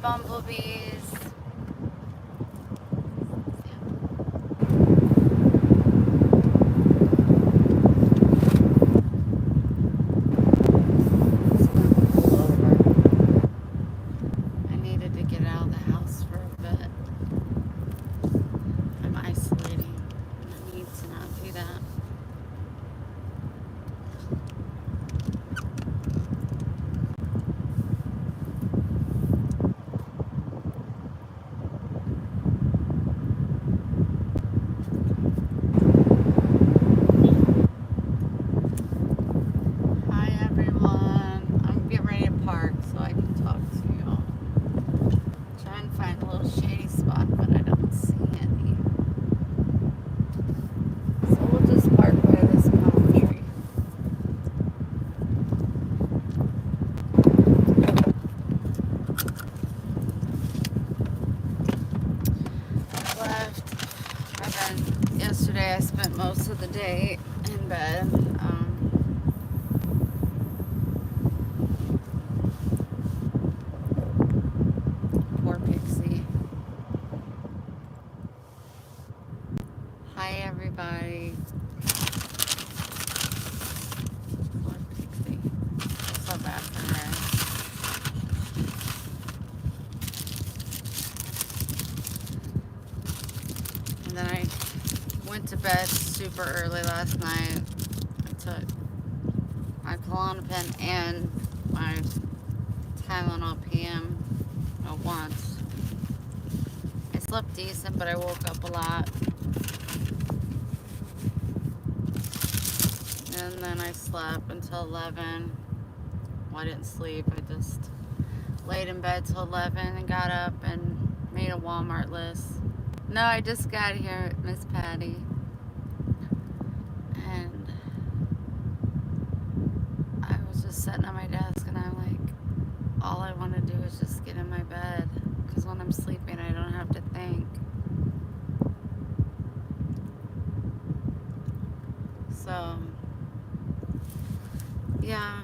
bumblebees. I needed to get out of the house for a bit. I'm isolating. I need to not do that. Hi everyone. I'm getting ready to park so I can talk to you all. Trying to find a little shady spot, but I don't see any. So we'll just park by this palm tree. Yesterday I spent most of the day in bed. Poor Pixie. Hi everybody. Poor Pixie. I feel so bad for her. And then I went to bed super early last night. I took my Klonopin and my Tylenol PM at once. I slept decent, but I woke up a lot. And then I slept until 11. Well, I didn't sleep. I just laid in bed till 11 and got up and made a Walmart list. No, I just got here, Miss Patty. And I was just sitting at my desk and I'm like, all I want to do is just get in my bed. Because when I'm sleeping, I don't have to think. So, yeah,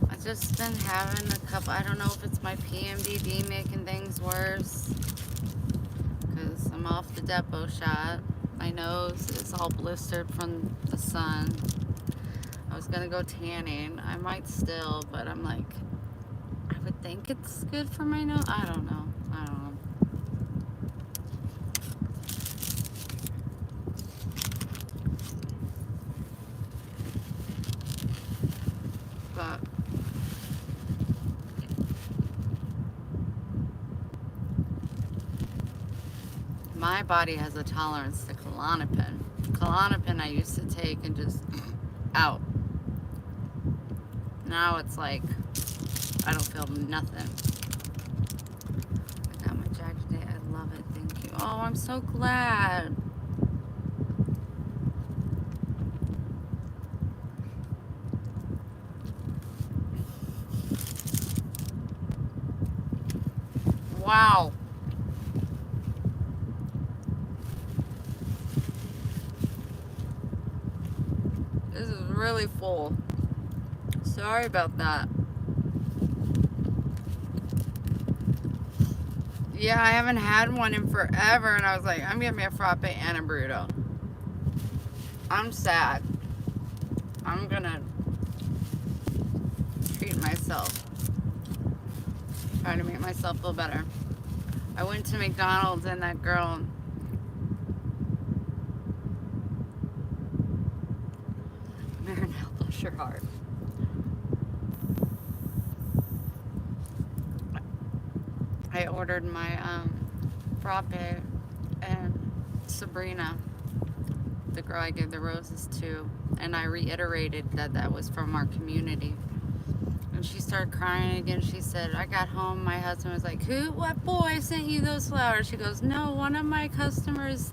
I've just been having a couple, I don't know if it's my PMDD making things worse. Because I'm off the depot shot. My nose is all blistered from the sun. I was gonna go tanning. I might still, but I'm like, I would think it's good for my nose. I don't know. But my body has a tolerance to Klonopin. Klonopin I used to take and just out. Now it's like I don't feel nothing. I got my jacket today. I love it. Thank you. Oh, I'm so glad. Wow. This is really full. Sorry about that. Yeah, I haven't had one in forever, and I was like, I'm getting me a frappe and a burrito. I'm sad. I'm gonna treat myself. Try to make myself feel better. I went to McDonald's and that girl, Marinelle, bless your heart. I ordered my frappe and Sabrina, the girl I gave the roses to, and I reiterated that that was from our community. And she started crying again. She said, I got home, my husband was like, what boy sent you those flowers? She goes, no, one of my customers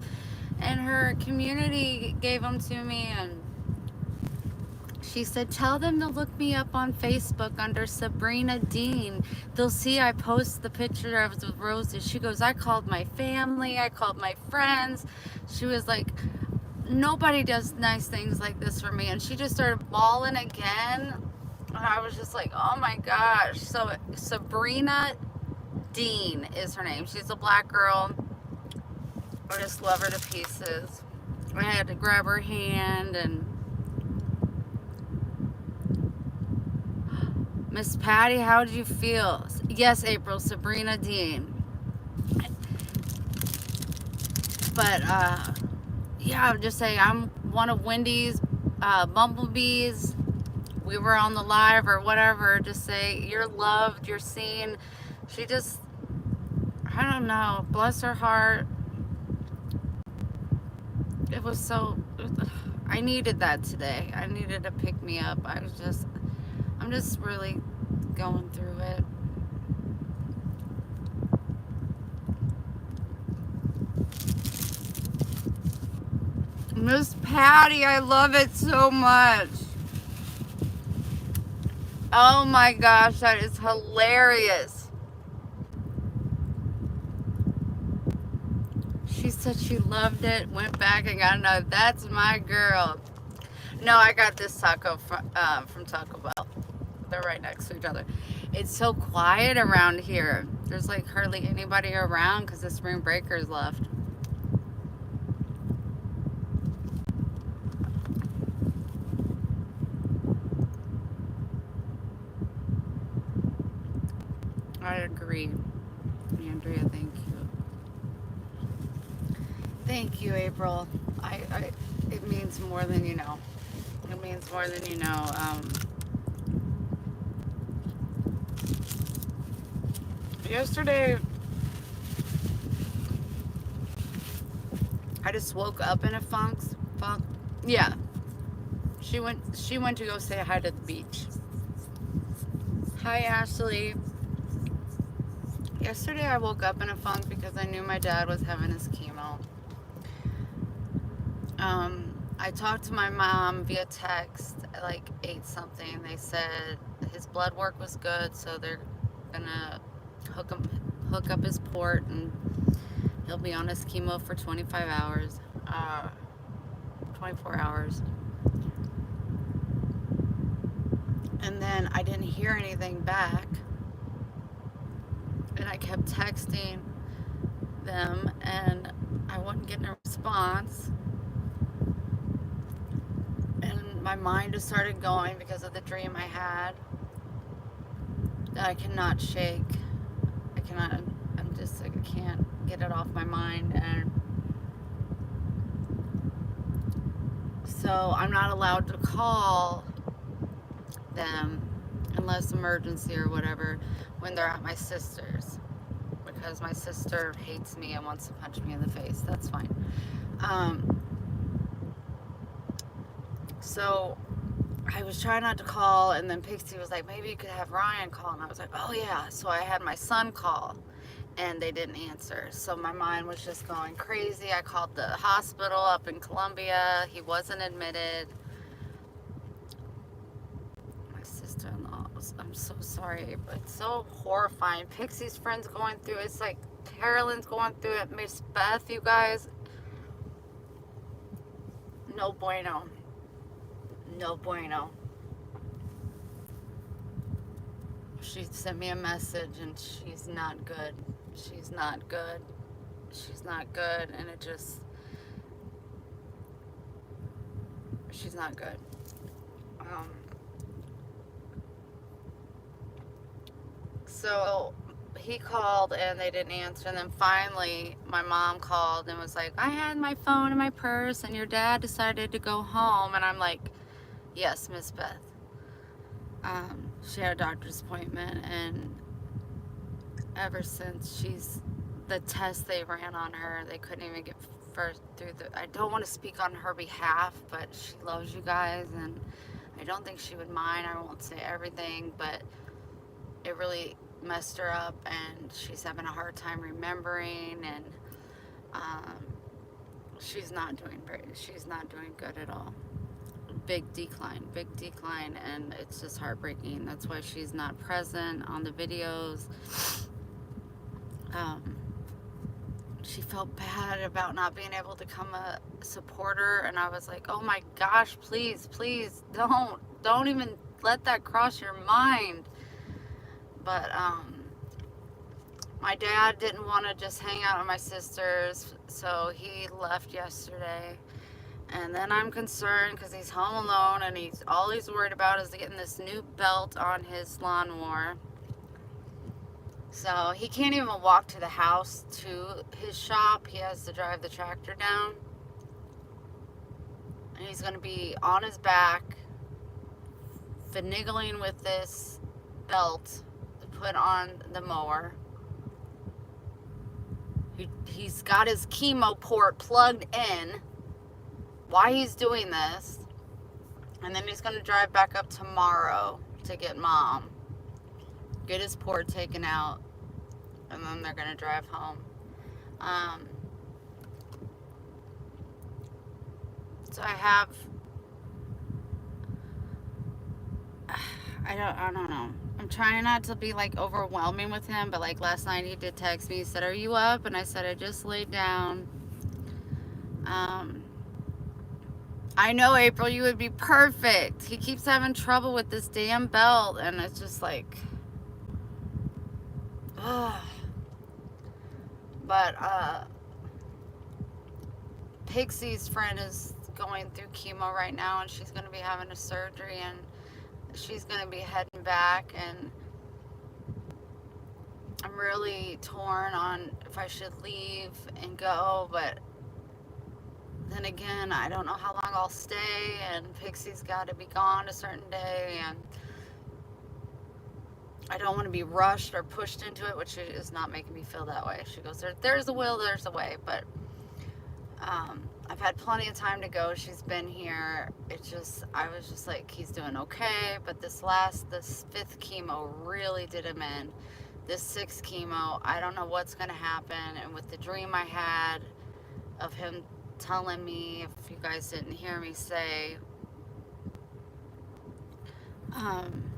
in her community gave them to me. And she said, tell them to look me up on Facebook under Sabrina Dean. They'll see I post the picture of the roses. She goes, I called my family, I called my friends. She was like, nobody does nice things like this for me. And she just started bawling again. And I was just like, oh my gosh. So Sabrina Dean is her name. She's a black girl. I just love her to pieces. I had to grab her hand and Miss Patty, how did you feel? Yes, April, Sabrina Dean. But yeah, I'm just saying I'm one of Wendy's bumblebees. We were on the live or whatever. Just say you're loved, you're seen. She just, I don't know, bless her heart. It was so, I needed that today. I needed to pick me up. I'm just really going through it. Miss Patty, I love it so much. Oh my gosh, that is hilarious. She said she loved it, went back and got another. That's my girl. No, I got this taco from Taco Bell. They're right next to each other. It's so quiet around here. There's like hardly anybody around because the spring breakers left. I agree. Andrea, thank you. Thank you, April. It means more than you know. It means more than you know. Yesterday, I just woke up in a funk. Yeah. She went to go say hi to the beach. Hi, Ashley. Yesterday I woke up in a funk because I knew my dad was having his chemo. I talked to my mom via text at like 8 something. They said his blood work was good, so they're gonna hook up his port and he'll be on his chemo for 25 hours. 24 hours. And then I didn't hear anything back. And I kept texting them and I wasn't getting a response. And my mind just started going because of the dream I had that I cannot shake. I can't get it off my mind. And so I'm not allowed to call them unless emergency or whatever when they're at my sister's, because my sister hates me and wants to punch me in the face. That's fine. So I was trying not to call, and then Pixie was like, maybe you could have Ryan call, and I was like, oh yeah. So I had my son call and they didn't answer, so my mind was just going crazy. I called the hospital up in Columbia. He wasn't admitted. I'm so sorry, but it's so horrifying. Pixie's friends going through it. It's like Carolyn's going through it. Miss Beth, you guys. No bueno. No bueno. She sent me a message and she's not good. She's not good. She's not good. And it just... She's not good. So he called and they didn't answer, and then finally my mom called and was like, I had my phone in my purse and your dad decided to go home. And I'm like, yes, Miss Beth. She had a doctor's appointment, and ever since the test they ran on her, they couldn't even get through I don't want to speak on her behalf, but she loves you guys and I don't think she would mind. I won't say everything, but it really messed her up and she's having a hard time remembering, and she's not doing good at all. Big decline, and it's just heartbreaking. That's why she's not present on the videos. She felt bad about not being able to come a supporter, and I was like, oh my gosh, please don't even let that cross your mind. But My dad didn't want to just hang out with my sisters, so he left yesterday. And then I'm concerned because he's home alone and all he's worried about is getting this new belt on his lawnmower. So he can't even walk to the house to his shop. He has to drive the tractor down. And he's going to be on his back, finagling with this belt to put on the mower. He's got his chemo port plugged in. Why he's doing this. And then he's going to drive back up tomorrow to get Mom. Get his port taken out. And then they're going to drive home. So I don't know. I'm trying not to be like overwhelming with him, but like last night he did text me. He said, "Are you up?" And I said, "I just laid down." I know, April, you would be perfect. He keeps having trouble with this damn belt, and it's just like, ugh. But Pixie's friend is going through chemo right now, and she's going to be having a surgery, and she's going to be heading back, and I'm really torn on if I should leave and go, but then again, I don't know how long I'll stay, and Pixie's got to be gone a certain day, and I don't want to be rushed or pushed into it, which is not making me feel that way. She goes, there's a will, there's a way, but I've had plenty of time to go. She's been here. I was just like, he's doing okay, but this 5th chemo really did him in. This 6th chemo, I don't know what's going to happen, and with the dream I had of him telling me, if you guys didn't hear me say, and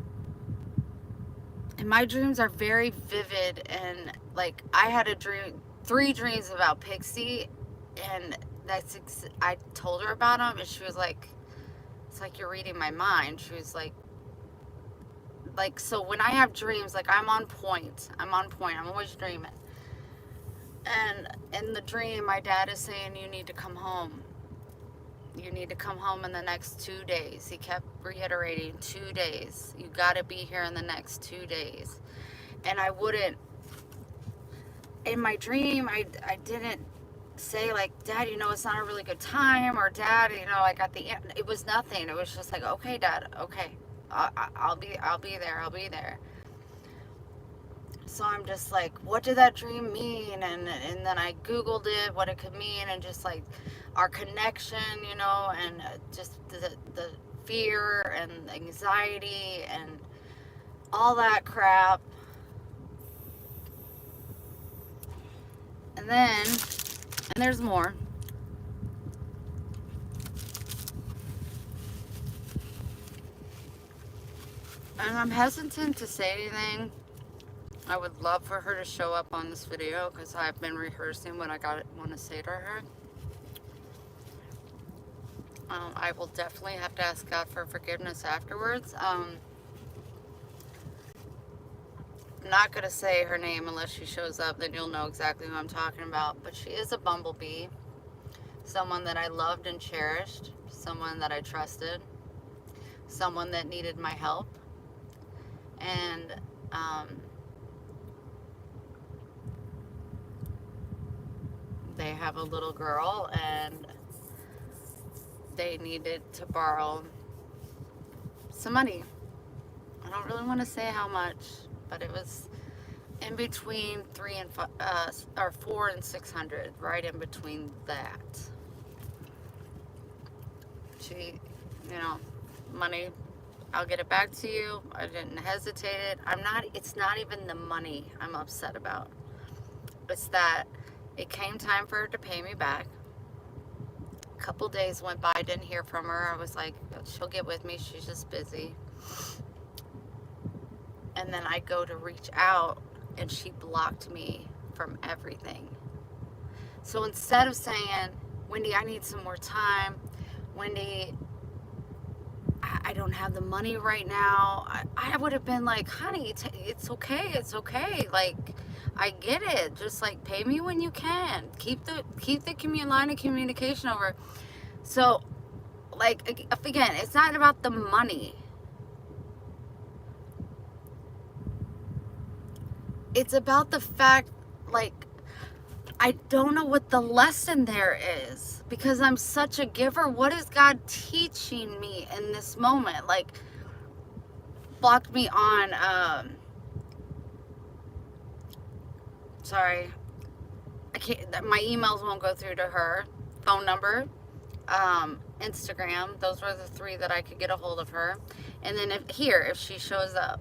my dreams are very vivid, and like I had a dream, 3 dreams about Pixie, and I told her about them, and she was like, it's like you're reading my mind. She was like, so when I have dreams, like I'm on point, I'm always dreaming. And in the dream, my dad is saying, you need to come home. You need to come home in the next 2 days. He kept reiterating, 2 days. You got to be here in the next 2 days. And I wouldn't, in my dream, I didn't say like, Dad, it's not a really good time, or Dad, like at the end, it was nothing. It was just like, okay, Dad, okay, I'll be there. So I'm just like, what did that dream mean? And then I Googled it, what it could mean, and just like our connection, and just the fear and anxiety and all that crap. And there's more. And I'm hesitant to say anything. I would love for her to show up on this video because I've been rehearsing what I want to say to her. I will definitely have to ask God for forgiveness afterwards. I'm not going to say her name unless she shows up, then you'll know exactly who I'm talking about. But she is a bumblebee, someone that I loved and cherished, someone that I trusted, someone that needed my help. And they have a little girl, and they needed to borrow some money. I don't really want to say how much, but it was in between 4 and 600, right in between that. She, money, I'll get it back to you. I didn't hesitate it. It's not even the money I'm upset about. It's that it came time for her to pay me back. A couple days went by, I didn't hear from her. I was like, she'll get with me, she's just busy. And then I go to reach out, and she blocked me from everything. So instead of saying, Wendy, I need some more time, Wendy, I don't have the money right now, I would have been like, honey, it's okay. Like, I get it. Just like pay me when you can. Keep the line of communication over. So, like, again, it's not about the money. It's about the fact, like, I don't know what the lesson there is because I'm such a giver. What is God teaching me in this moment? Like, blocked me on, sorry, I can't, my emails won't go through to her. Phone number, Instagram, those were the 3 that I could get a hold of her. And then if she shows up.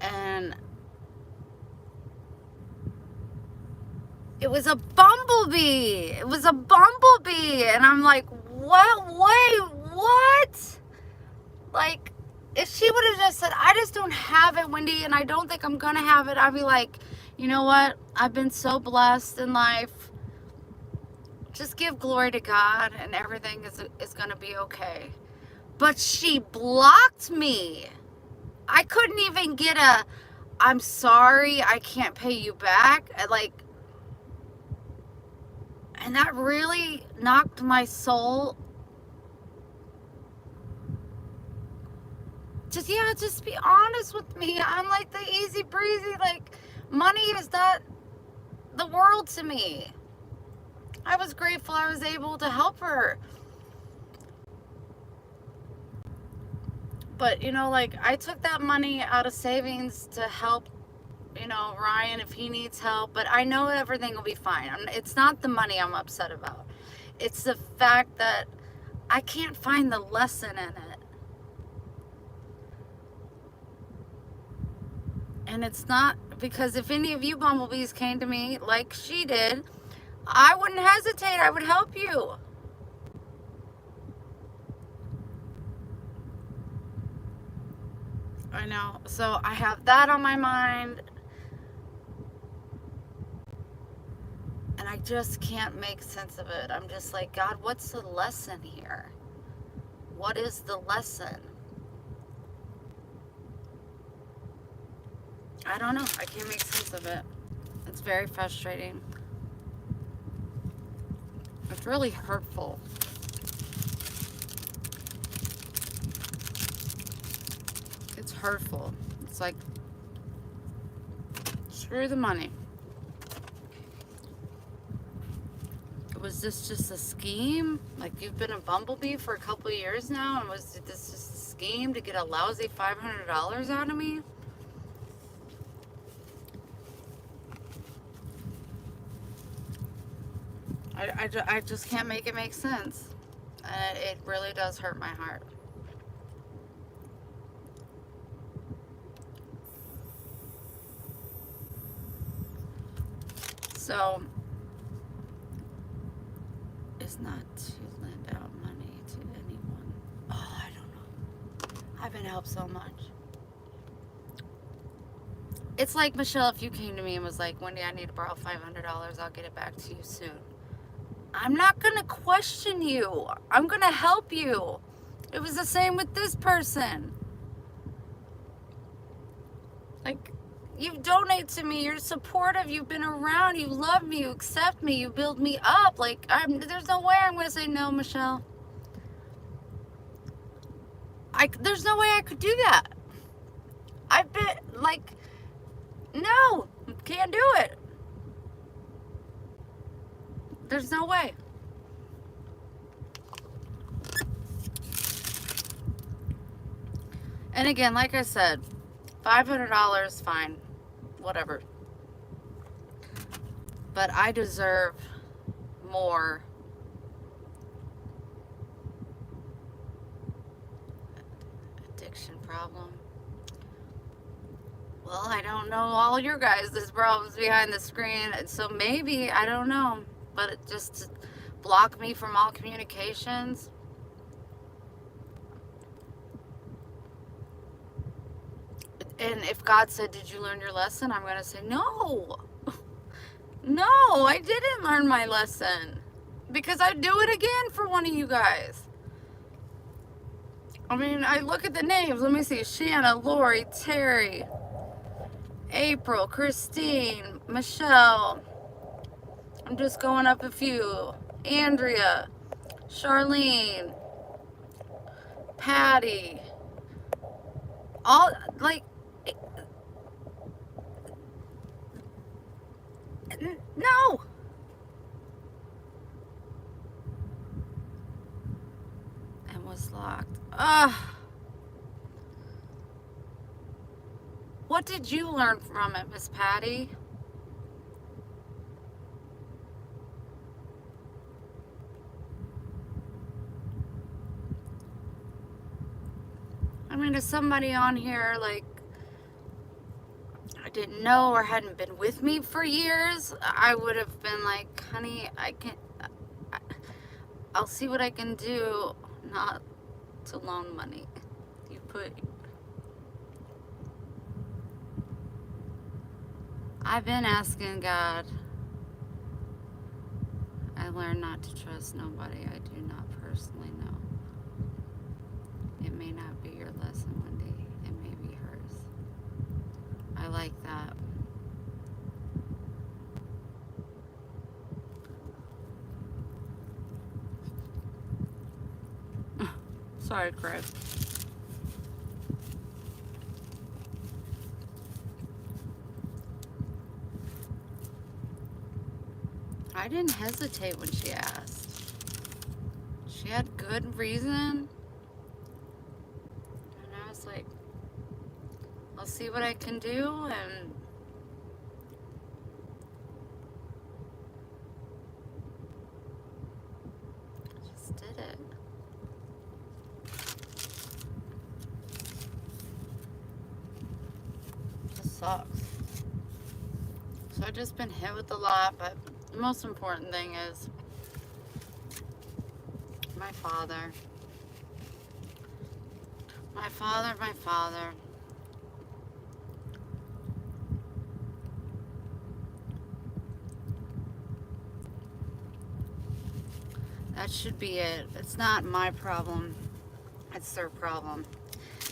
And it was a bumblebee. It was a bumblebee. And I'm like, what? Wait, what? Like, if she would have just said, I just don't have it, Wendy, and I don't think I'm going to have it, I'd be like, you know what? I've been so blessed in life. Just give glory to God and everything is going to be okay. But she blocked me. I couldn't even get I'm sorry, I can't pay you back. And that really knocked my soul. Just be honest with me. I'm like the easy breezy, like, money is not the world to me. I was grateful I was able to help her. But, like, I took that money out of savings to help, Ryan if he needs help. But I know everything will be fine. It's not the money I'm upset about. It's the fact that I can't find the lesson in it. And it's not because if any of you bumblebees came to me like she did, I wouldn't hesitate. I would help you. I know. So I have that on my mind. And I just can't make sense of it. I'm just like, God, what's the lesson here? What is the lesson? I don't know. I can't make sense of it. It's very frustrating. It's really hurtful. It's hurtful. It's like, screw the money. Was this just a scheme? Like, you've been a bumblebee for a couple of years now, and was this just a scheme to get a lousy $500 out of me? I just can't make it make sense. And it really does hurt my heart. So, it's not to lend out money to anyone. Oh, I don't know. I've been helped so much. It's like, Michelle, if you came to me and was like, Wendy, I need to borrow $500, I'll get it back to you soon. I'm not going to question you. I'm going to help you. It was the same with this person. Like, you donate to me. You're supportive. You've been around. You love me. You accept me. You build me up. Like, there's no way I'm going to say no, Michelle. There's no way I could do that. I've been, like, no, can't do it. There's no way. And again, like I said, $500, fine, whatever. But I deserve more. Addiction problem. Well, I don't know all your guys' problems behind the screen, and so maybe, I don't know. But it just block me from all communications. And if God said, did you learn your lesson? I'm going to say, no. No, I didn't learn my lesson. Because I'd do it again for one of you guys. I mean, I look at the names. Let me see. Shanna, Lori, Terry, April, Christine, Michelle. I'm just going up a few. Andrea, Charlene, Patty. All, like, no. And was locked. Ugh. What did you learn from it, Miss Patty? I mean, is somebody on here, like, I didn't know or hadn't been with me for years, I would have been like, honey, I'll see what I can do not to loan money. You put, I've been asking God. I learned not to trust nobody I do not personally know. It may not be your lesson, Wendy. It may be hers. I like that. Sorry, Craig. I didn't hesitate when she asked. She had good reason. And I was like, I'll see what I can do, and I just did it. It just sucks. So I've just been hit with a lot, but the most important thing is my father. My father, my father. That should be it. It's not my problem. It's their problem.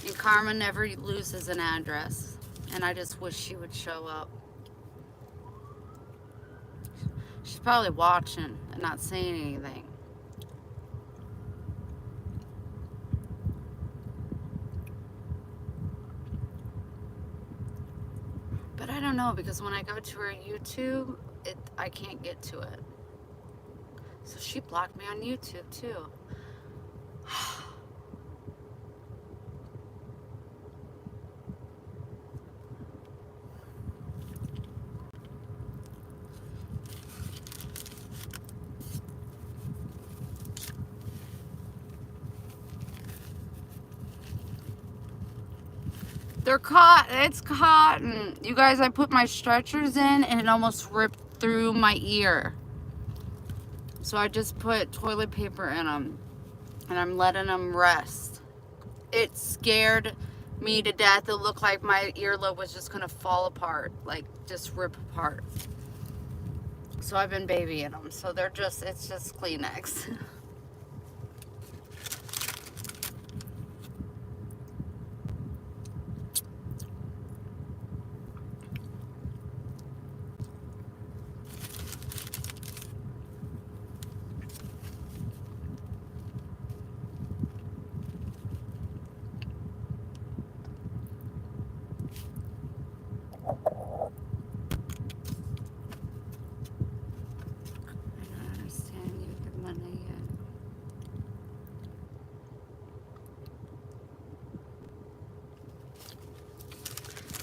And Karma never loses an address. And I just wish she would show up. She's probably watching and not saying anything. But I don't know, because when I go to her YouTube, I can't get to it. So she blocked me on YouTube too. They're cotton. It's cotton. You guys, I put my stretchers in and it almost ripped through my ear. So I just put toilet paper in them and I'm letting them rest. It scared me to death. It looked like my earlobe was just gonna fall apart, like just rip apart. So I've been babying them. So it's just Kleenex.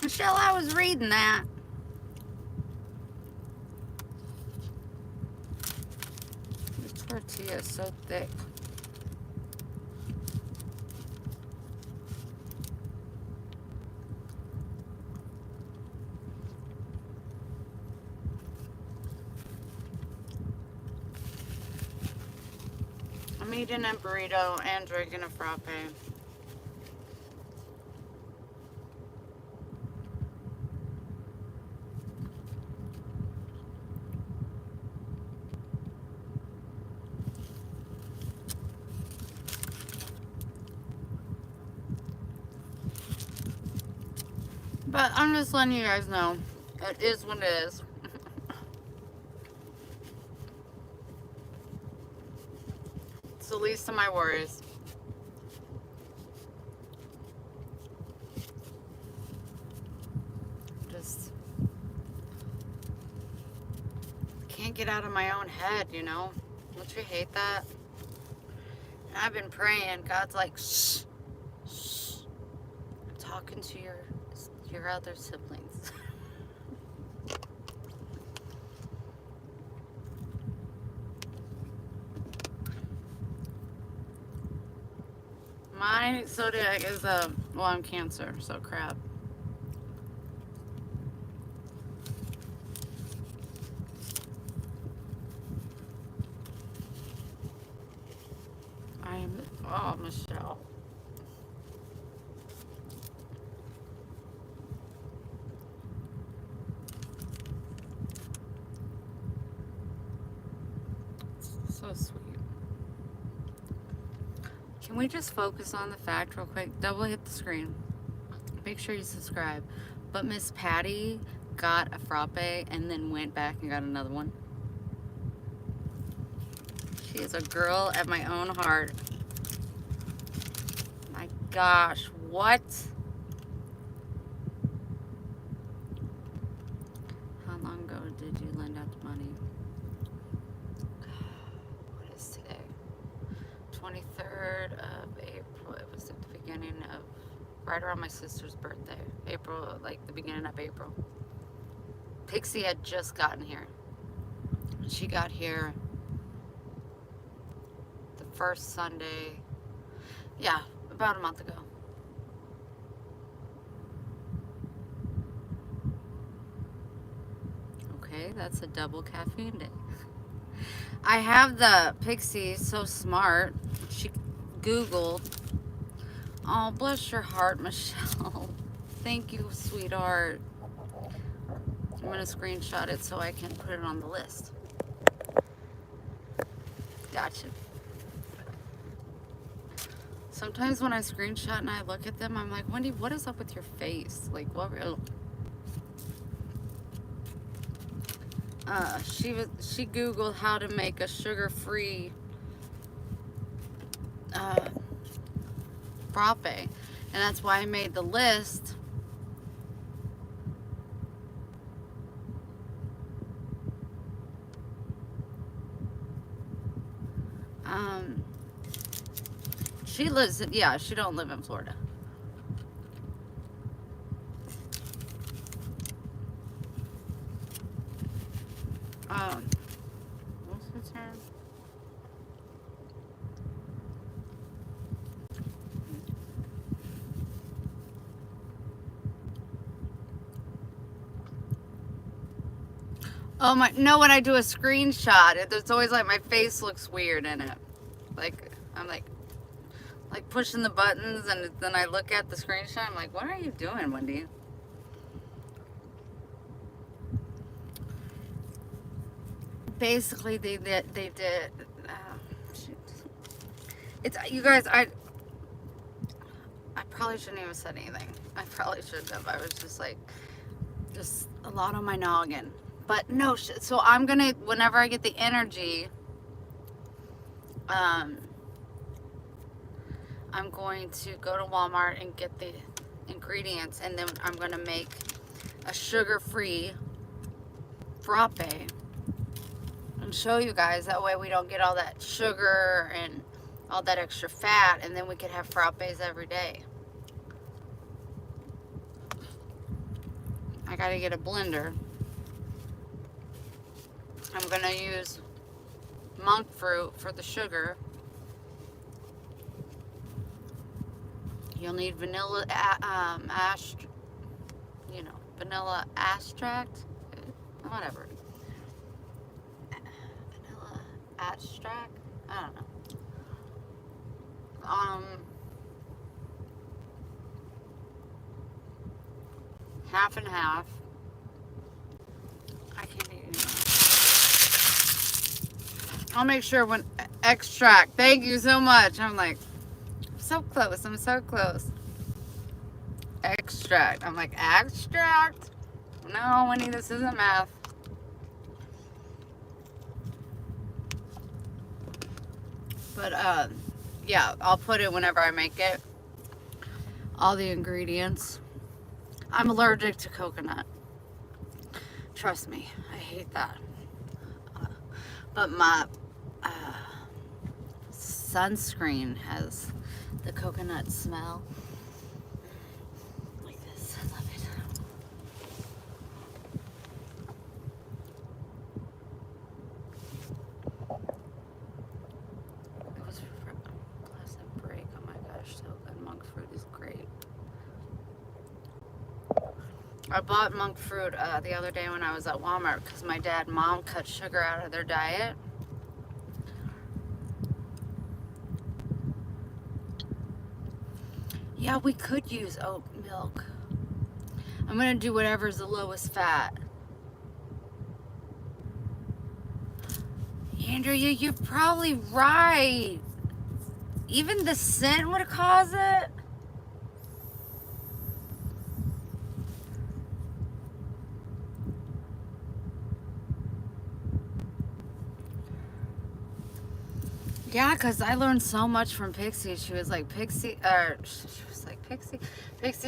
Michelle, I was reading that. The tortilla is so thick. I'm eating a burrito and drinking a frappe. But I'm just letting you guys know. It is what it is. It's the least of my worries. Just can't get out of my own head, you know? Don't you hate that? And I've been praying. God's like, shh, shh. I'm talking to your other siblings. My zodiac is well, I'm Cancer, so crap. Oh, Michelle. So sweet. Can we just focus on the fact real quick? Double hit the screen. Make sure you subscribe. But Miss Patty got a frappe and then went back and got another one. She is a girl at my own heart. My gosh, what? How long ago did you lend out the money? What is today? 23rd of April. It was at the beginning of, right around my sister's birthday. April, like the beginning of April. Pixie had just gotten here. She got here the first Sunday. Yeah, about a month ago. Okay, that's a double caffeine day. I have the Pixie, so smart. She Googled. Oh, bless your heart, Michelle. Thank you, sweetheart. I'm going to screenshot it so I can put it on the list. Gotcha. Sometimes when I screenshot and I look at them, I'm like, Wendy, what is up with your face? Like, what? She Googled how to make a sugar-free frappe, and that's why I made the list. She lives in, yeah, she don't live in Florida. What's her term? Oh my, no, when I do a screenshot, it's always like my face looks weird in it. Like, I'm like pushing the buttons, and then I look at the screenshot, I'm like, what are you doing, Wendy? Basically, they did, shoot. It's, you guys, I probably shouldn't even have said anything. I probably shouldn't have. I was just like, just a lot on my noggin. But no, so I'm gonna, whenever I get the energy, I'm going to go to Walmart and get the ingredients, and then I'm gonna make a sugar-free frappe and show you guys. That way we don't get all that sugar and all that extra fat, and then we could have frappes every day. I gotta get a blender. I'm gonna use monk fruit for the sugar. You'll need vanilla vanilla extract, whatever. Vanilla extract, I don't know. Half and half. I can't eat anymore. I'll make sure when extract. Thank you so much. I'm like, I'm so close. I'm so close. Extract. extract. I'm like, extract? No, Winnie, this isn't math. But, yeah, I'll put it whenever I make it. All the ingredients. I'm allergic to coconut. Trust me, I hate that. But my sunscreen has the coconut smell. Like this, I love it. It was for Pleasant Break. Oh my gosh, so good. Monk fruit is great. I bought monk fruit the other day when I was at Walmart because my dad and mom cut sugar out of their diet. Yeah, we could use oat milk. I'm gonna do whatever's the lowest fat. Andrea, you're probably right. Even the scent would cause it. Yeah, because I learned so much from Pixie. She was like, Pixie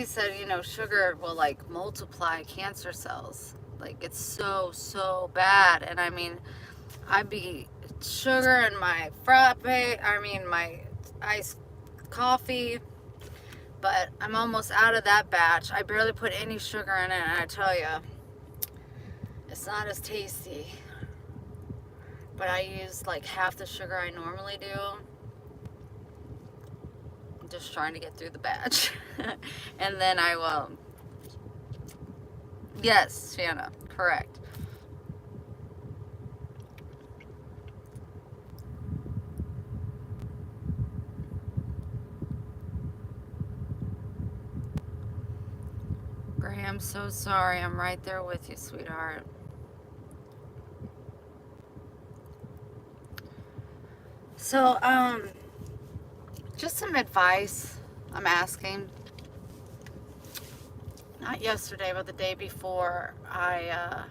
said, you know, sugar will like multiply cancer cells. Like, it's so bad. And I mean, I'd be sugar in my frappe, my iced coffee, but I'm almost out of that batch. I barely put any sugar in it, and I tell you, it's not as tasty. But I use like half the sugar I normally do. I'm just trying to get through the batch. And then I will. Yes, Shanna, correct. Gray, I'm so sorry. I'm right there with you, sweetheart. So, just some advice I'm asking. Not yesterday, but the day before, a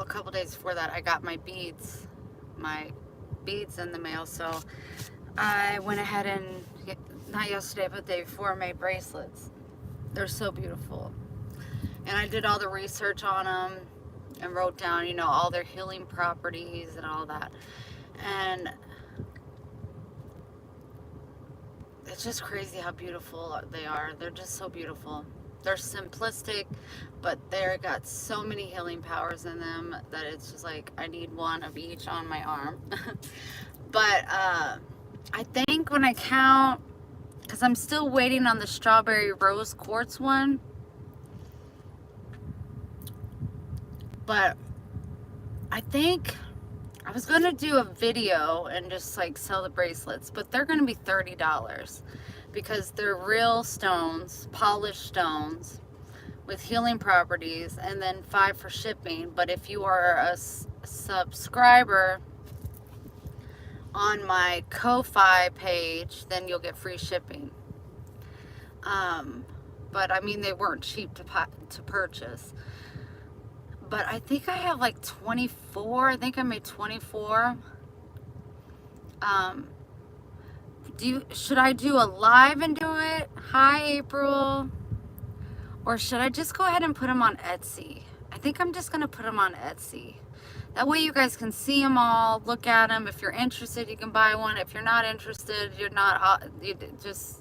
couple days before that, I got my beads in the mail. So I went ahead and, not yesterday, but the day before, made bracelets. They're so beautiful. And I did all the research on them and wrote down, you know, all their healing properties and all that. And it's just crazy how beautiful they are. They're just so beautiful. They're simplistic, but they've got so many healing powers in them that it's just like I need one of each on my arm. But I think when I count, because I'm still waiting on the strawberry rose quartz one, but I think I was going to do a video and just like sell the bracelets, but they're going to be $30 because they're real stones, polished stones with healing properties, and then $5 for shipping. But if you are a subscriber on my Ko-Fi page, then you'll get free shipping. But I mean, they weren't cheap to purchase. But I think I have like 24. I think I made 24. Should I do a live and do it? Hi, April. Or should I just go ahead and put them on Etsy? I think I'm just going to put them on Etsy. That way you guys can see them all, look at them. If you're interested, you can buy one. If you're not interested, you're not,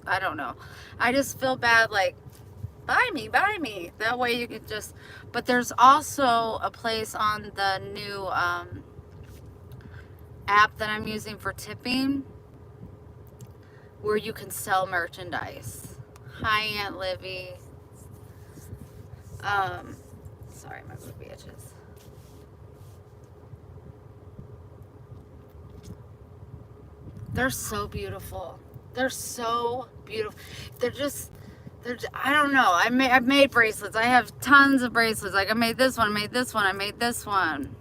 I don't know. I just feel bad, like, buy me. That way you could just, but there's also a place on the new app that I'm using for tipping where you can sell merchandise. Hi, Aunt Livy. Sorry, my booby itches. They're so beautiful. They're so beautiful. I don't know. I've made bracelets. I have tons of bracelets. Like I made this one, I made this one, I made this one.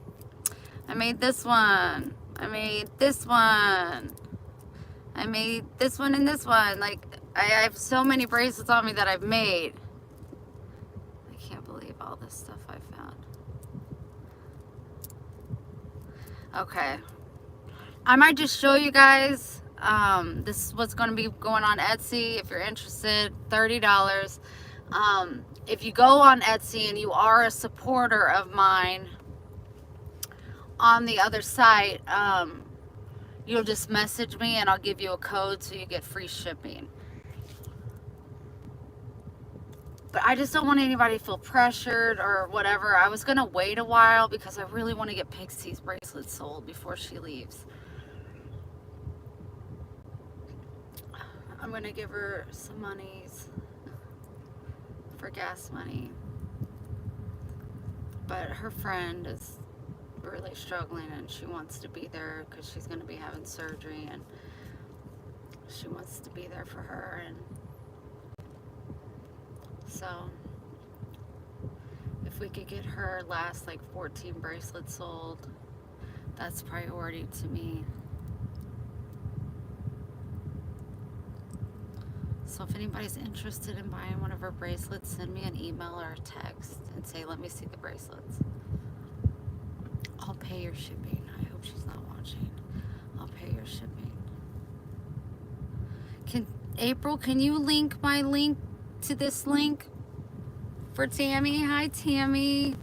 I made this one. I made this one. I made this one and this one. Like, I have so many bracelets on me that I've made. I can't believe all this stuff I found. Okay. I might just show you guys. This is what's going to be going on Etsy. If you're interested, $30. If you go on Etsy and you are a supporter of mine on the other site, you'll just message me and I'll give you a code so you get free shipping. But I just don't want anybody to feel pressured or whatever. I was going to wait a while because I really want to get Pixie's bracelet sold before she leaves. I'm going to give her some monies for gas money. But her friend is really struggling and she wants to be there because she's going to be having surgery and she wants to be there for her. And so if we could get her last like 14 bracelets sold, that's priority to me. So if anybody's interested in buying one of her bracelets, send me an email or a text and say, let me see the bracelets. I'll pay your shipping. I hope she's not watching. I'll pay your shipping. April, can you link my link to this link for Tammy? Hi, Tammy.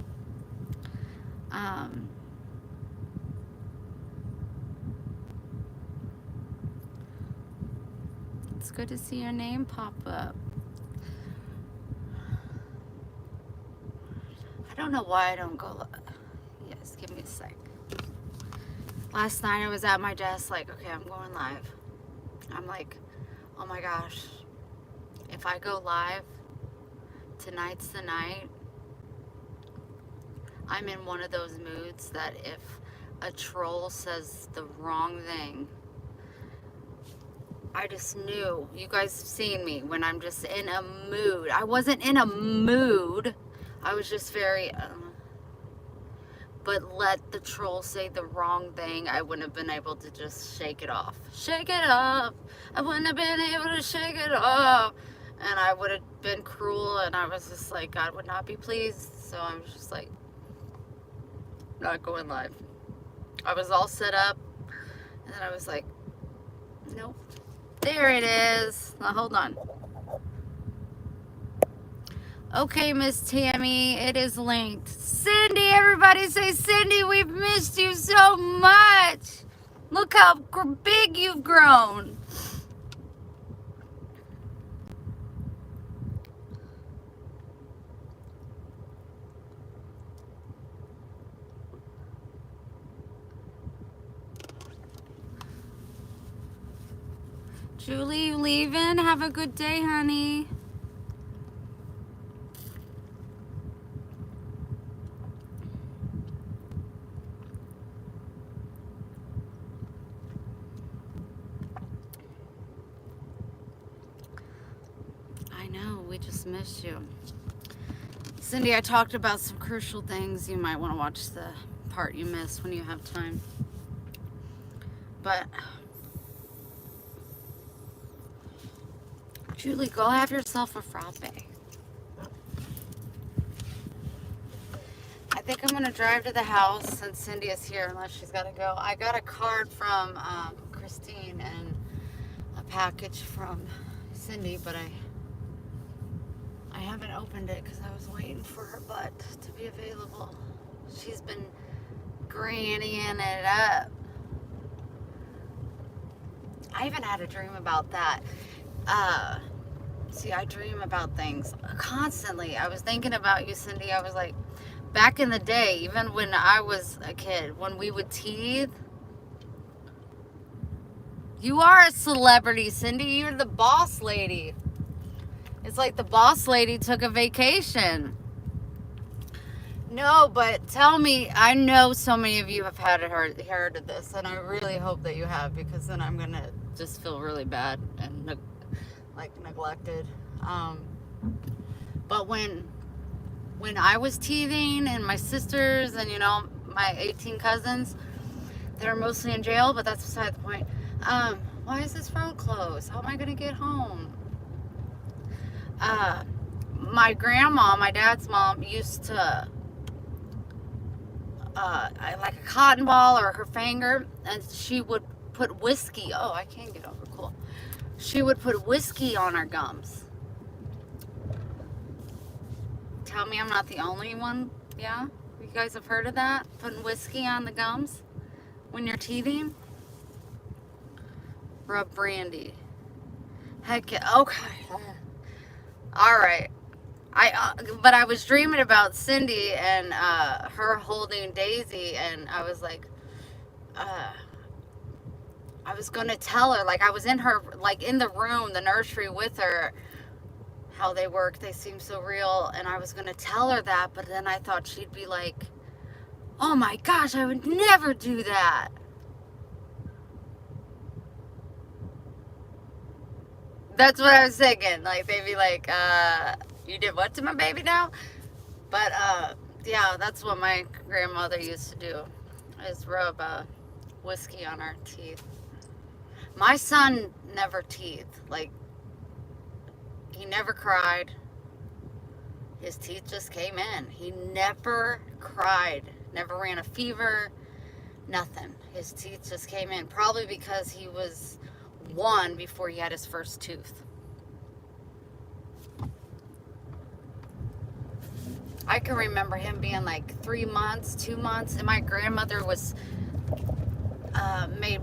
It's good to see your name pop up. I don't know why I don't go. Yes, give me a sec. Last night I was at my desk like, okay, I'm going live. I'm like, oh my gosh, if I go live, tonight's the night. I'm in one of those moods that if a troll says the wrong thing, I just knew. You guys have seen me when I'm just in a mood. I wasn't in a mood. I was just very... but let the troll say the wrong thing, I wouldn't have been able to just shake it off. Shake it off. I wouldn't have been able to shake it off. And I would have been cruel, and I was just like, God would not be pleased. So I was just like, not going live. I was all set up, and then I was like, nope. There it is. Now, hold on. Okay, Miss Tammy, it is linked. Cindy, everybody say, Cindy, we've missed you so much. Look how big you've grown. Julie, you leaving? Have a good day, honey. I know, we just missed you. Cindy, I talked about some crucial things. You might want to watch the part you missed when you have time. But... Julie, go have yourself a frappe. I think I'm going to drive to the house since Cindy is here, unless she's got to go. I got a card from Christine and a package from Cindy, but I haven't opened it because I was waiting for her butt to be available. She's been grannying it up. I even had a dream about that. See, I dream about things constantly. I was thinking about you, Cindy. I was like, back in the day, even when I was a kid, when we would teeth. You are a celebrity, Cindy. You're the boss lady. It's like the boss lady took a vacation. No, but tell me, I know so many of you have heard of this, and I really hope that you have, because then I'm going to just feel really bad and neglected. But when I was teething, and my sisters and my 18 cousins that are mostly in jail, but that's beside the point. Why is this road closed? How am I gonna get home? my grandma, my dad's mom, used to like a cotton ball or her finger, and she would put whiskey. Oh, I can't get over. Cool. She would put whiskey on her gums. Tell me I'm not the only one. Yeah? You guys have heard of that? Putting whiskey on the gums when you're teething? Rub brandy. Heck yeah. Okay. All right. But I was dreaming about Cindy and her holding Daisy, and I was like, I was gonna tell her, like I was in her, like in the room, the nursery with her, how they work. They seem so real, and I was gonna tell her that, but then I thought she'd be like, "Oh my gosh, I would never do that." That's what I was thinking. Like they'd be like, "You did what to my baby now?" But yeah, that's what my grandmother used to do, is rub whiskey on our teeth. My son never teethed. Like, he never cried. His teeth just came in. He never cried. Never ran a fever. Nothing. His teeth just came in. Probably because he was 1 before he had his first tooth. I can remember him being like 3 months, 2 months, and my grandmother was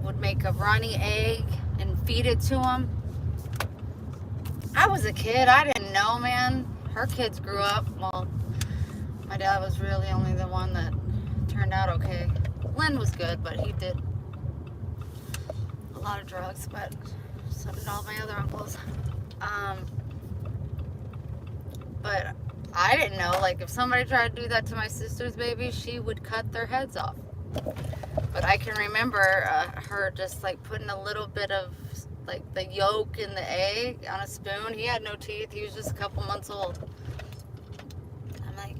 would make a runny egg and feed it to him. I was a kid. I didn't know, man. Her kids grew up. Well, my dad was really only the one that turned out okay. Lynn was good, but he did a lot of drugs, but so did all my other uncles. But I didn't know, like, if somebody tried to do that to my sister's baby, she would cut their heads off. But I can remember her just, like, putting a little bit of, like, the yolk in the egg on a spoon. He had no teeth. He was just a couple months old. I'm like,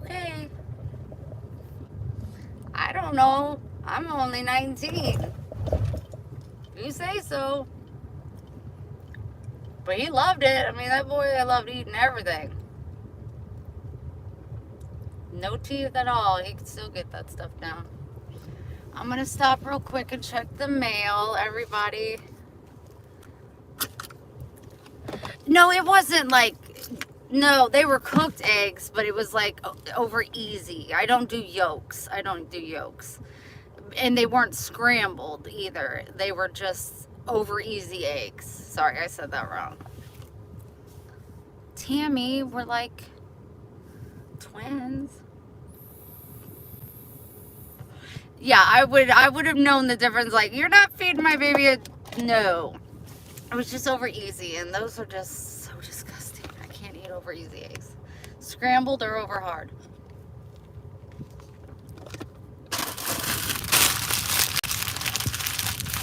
okay. I don't know. I'm only 19. You say so. But he loved it. I mean, that boy, I loved eating everything. No teeth at all. He could still get that stuff down. I'm going to stop real quick and check the mail, everybody. No, it wasn't like, no, they were cooked eggs, but it was like over easy. I don't do yolks. And they weren't scrambled either. They were just over easy eggs. Sorry, I said that wrong. Tammy, we're like twins. Yeah, I would have known the difference. Like, you're not feeding my baby no. It was just over easy, and those are just so disgusting. I can't eat over easy eggs. Scrambled or over hard.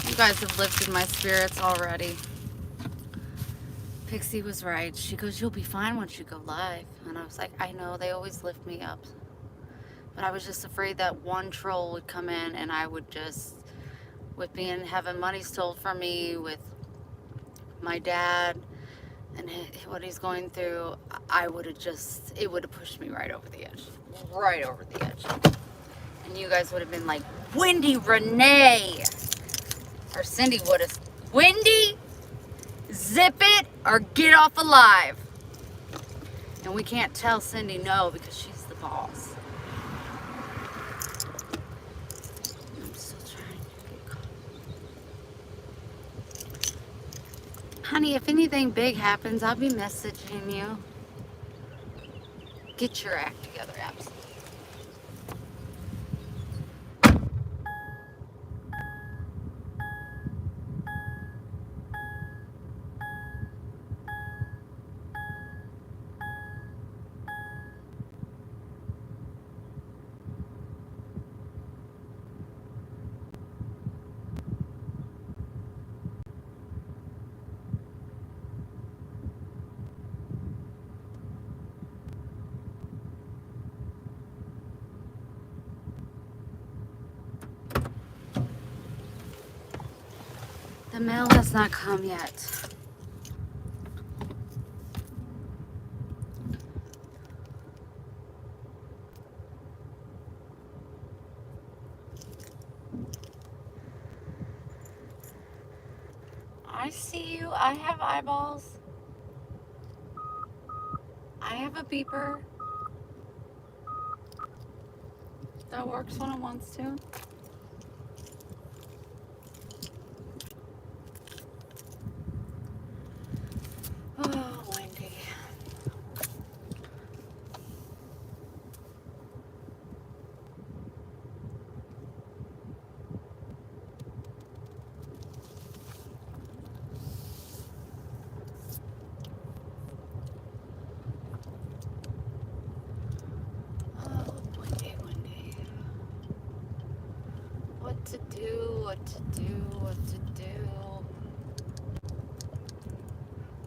You guys have lifted my spirits already. Pixie was right. She goes, "You'll be fine once you go live." And I was like, I know, they always lift me up. But I was just afraid that one troll would come in and I would just, with having money stole from me, with my dad and what he's going through, it would have pushed me right over the edge. Right over the edge. And you guys would have been like, "Wendy Renee." Or Cindy would have, "Wendy, zip it or get off alive." And we can't tell Cindy no because she's the boss. I'm still trying to get caught. Honey, if anything big happens, I'll be messaging you. Get your act together, absolutely. The mail has not come yet. I see you. I have eyeballs. I have a beeper. That works when it wants to. Oh, windy. Oh, windy, windy. What to do, what to do, what to do.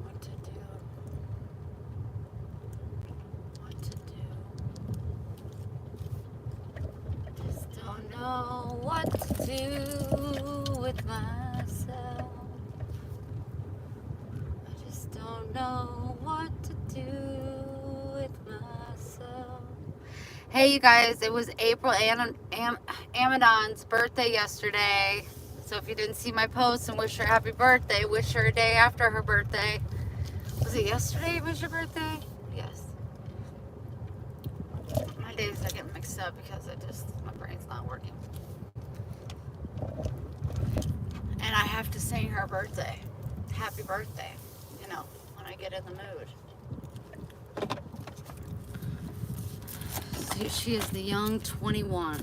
What to do. What to do. Just don't know what to do with myself. I just don't know what to do with myself. Hey, you guys, it was April Amadon's birthday yesterday. So if you didn't see my post and wish her happy birthday, wish her a day after her birthday. Was it yesterday it was your birthday? Yes. My days are getting mixed up because my brain's not working. And I have to sing her birthday. Happy birthday, when I get in the mood. So she is the young 21.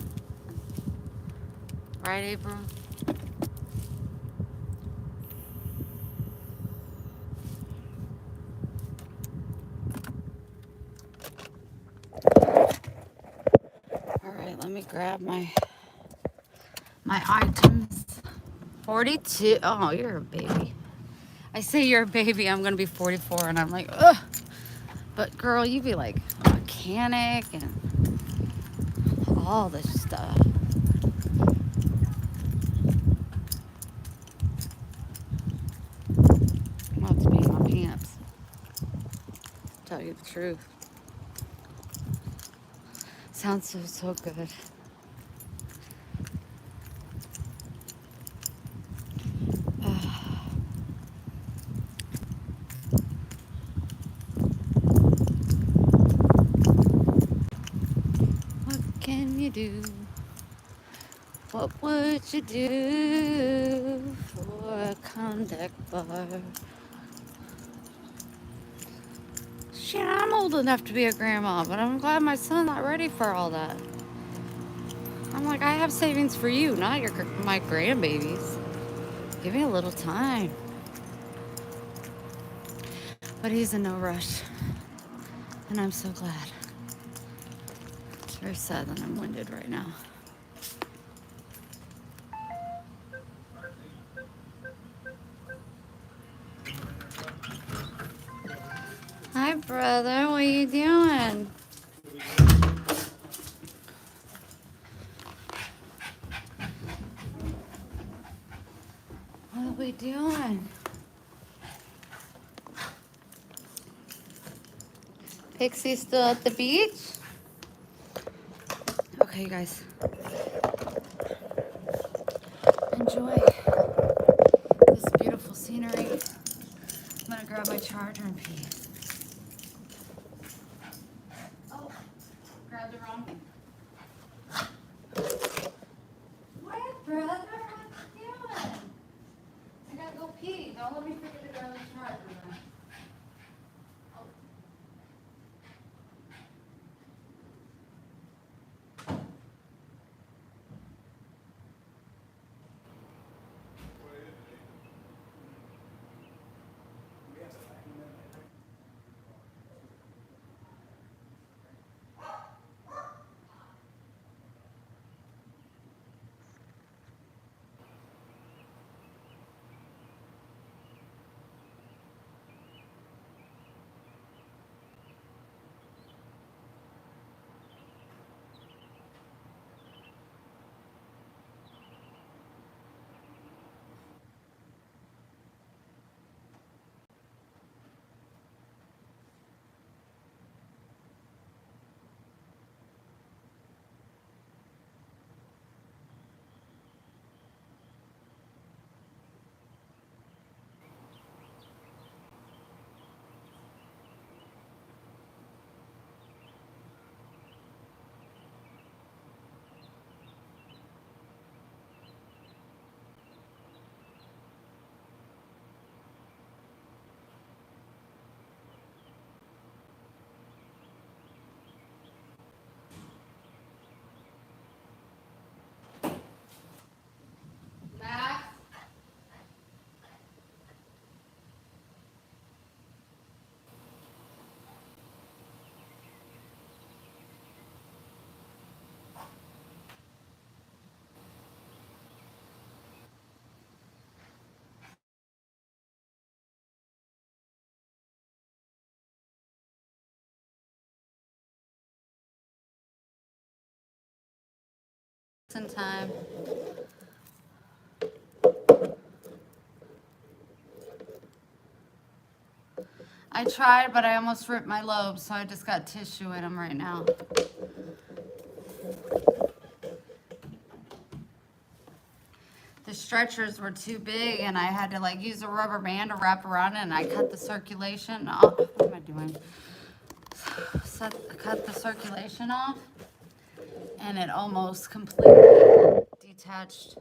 Right, April? Alright, let me grab my items. 42. Oh, you're a baby. I say you're a baby, I'm gonna be 44, and I'm like, ugh. But girl, you be like a mechanic and all this stuff. I'm about to be in my pants. Tell you the truth. Sounds so good. What can you do? What would you do for a contact bar? Shit, I'm old enough to be a grandma, but I'm glad my son's not ready for all that. I'm like, I have savings for you, not my grandbabies. Give me a little time. But he's in no rush. And I'm so glad. It's very sad that I'm winded right now. Hi, brother. What are you doing? What are we doing? Pixie still at the beach? Okay, you guys. Enjoy this beautiful scenery. I'm gonna grab my charger and pee. Oh, grabbed the wrong thing. What, brother? What you doing? I gotta go pee. Don't let me forget to grab the charger. in time. I tried, but I almost ripped my lobe, so I just got tissue in them right now. The stretchers were too big, and I had to like use a rubber band to wrap around it, and I cut the circulation off. What am I doing? Cut the circulation off, and it almost completely detached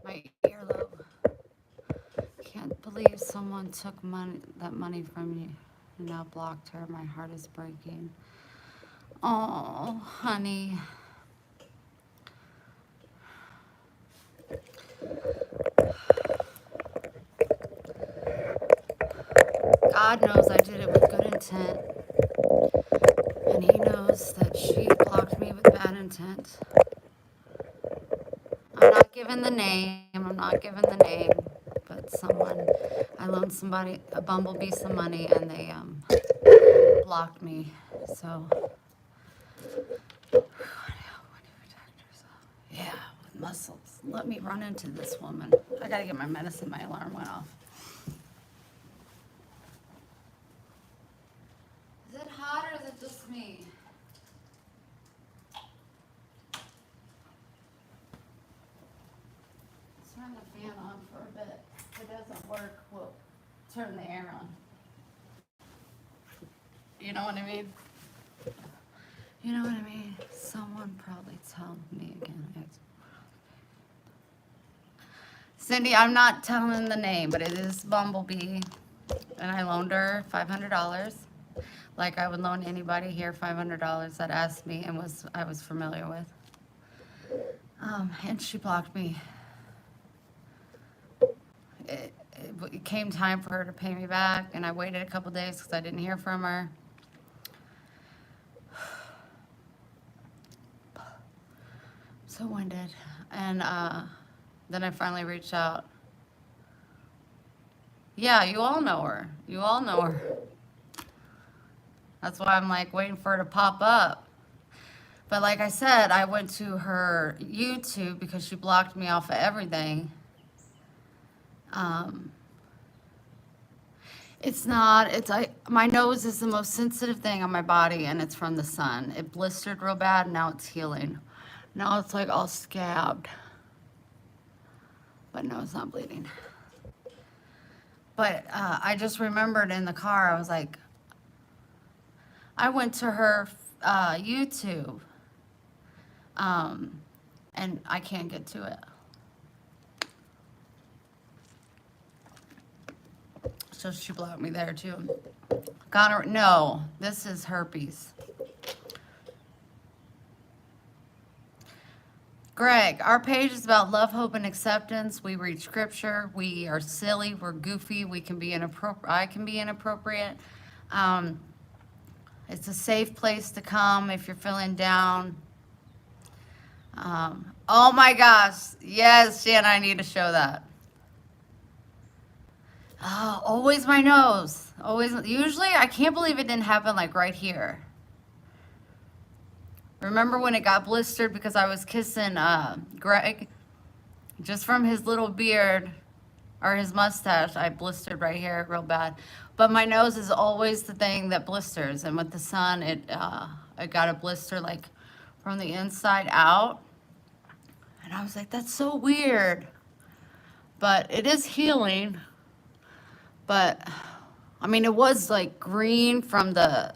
my earlobe. Can't believe someone took that money from you and now blocked her. My heart is breaking. Oh, honey. God knows I did it with good intent. And he knows that she blocked me with bad intent. I'm not giving the name. I'm not giving the name. But I loaned somebody, a bumblebee, some money, and they blocked me. So, yeah, with muscles. Let me run into this woman. I gotta get my medicine. My alarm went off. Is it hot or is it just me? Let's turn the fan on for a bit. If it doesn't work, we'll turn the air on. You know what I mean? You know what I mean? Someone probably tell me again. Cindy, I'm not telling the name, but it is Bumblebee. And I loaned her $500. Like I would loan anybody here $500 that asked me and I was familiar with. And she blocked me. It came time for her to pay me back, and I waited a couple days because I didn't hear from her. So winded. And then I finally reached out. Yeah, you all know her. You all know her. That's why I'm like waiting for her to pop up. But like I said, I went to her YouTube because she blocked me off of everything. My nose is the most sensitive thing on my body, and it's from the sun. It blistered real bad, and now it's healing. Now it's like all scabbed. But no, it's not bleeding. But I just remembered in the car, I was like, I went to her YouTube, and I can't get to it. So she blocked me there too. No, this is herpes. Greg, our page is about love, hope, and acceptance. We read scripture. We are silly. We're goofy. We can be inappropriate. I can be inappropriate. It's a safe place to come if you're feeling down. Oh my gosh. Yes, Shanna, I need to show that. Oh, always my nose. Always. Usually, I can't believe it didn't happen like right here. Remember when it got blistered because I was kissing Greg? Just from his little beard or his mustache, I blistered right here real bad. But my nose is always the thing that blisters. And with the sun, it got a blister like from the inside out. And I was like, that's so weird. But it is healing. But, I mean, it was like green from the,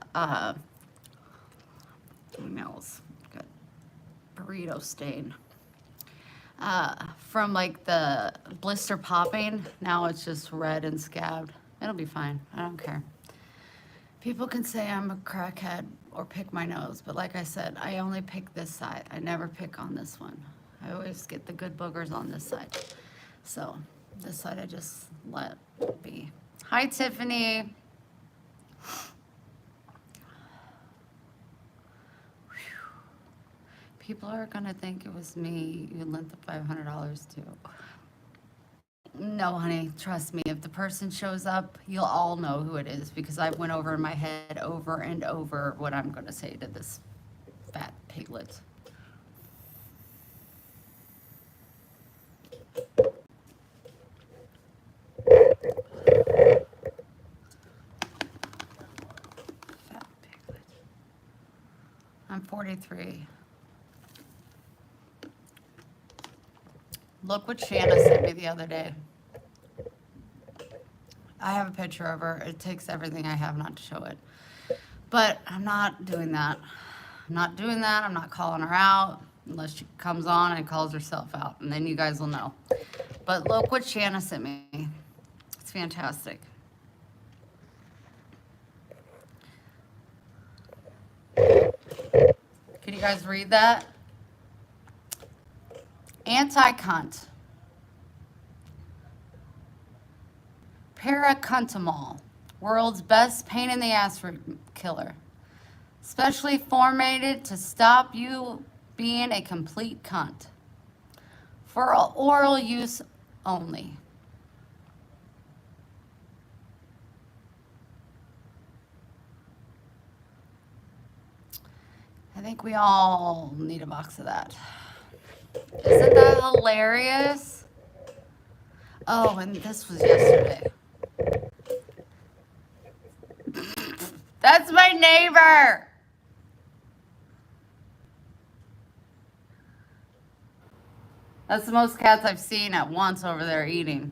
smells good, burrito stain. From like the blister popping, now it's just red and scabbed. It'll be fine, I don't care. People can say I'm a crackhead or pick my nose, but like I said, I only pick this side. I never pick on this one. I always get the good boogers on this side. So this side I just let be. Hi, Tiffany. People are gonna think it was me you lent the $500 to. No, honey, trust me. If the person shows up, you'll all know who it is because I went over in my head over and over what I'm gonna say to this fat piglet. I'm 43. Look what Shanna sent me the other day. I have a picture of her. It takes everything I have not to show it. But I'm not doing that. I'm not doing that. I'm not calling her out unless she comes on and calls herself out. And then you guys will know. But look what Shanna sent me. It's fantastic. Can you guys read that? Anti-cunt. Paracuntamol. World's best pain in the ass killer. Specially formulated to stop you being a complete cunt. For oral use only. I think we all need a box of that. Isn't that hilarious? Oh, and this was yesterday. That's my neighbor. That's the most cats I've seen at once over there eating.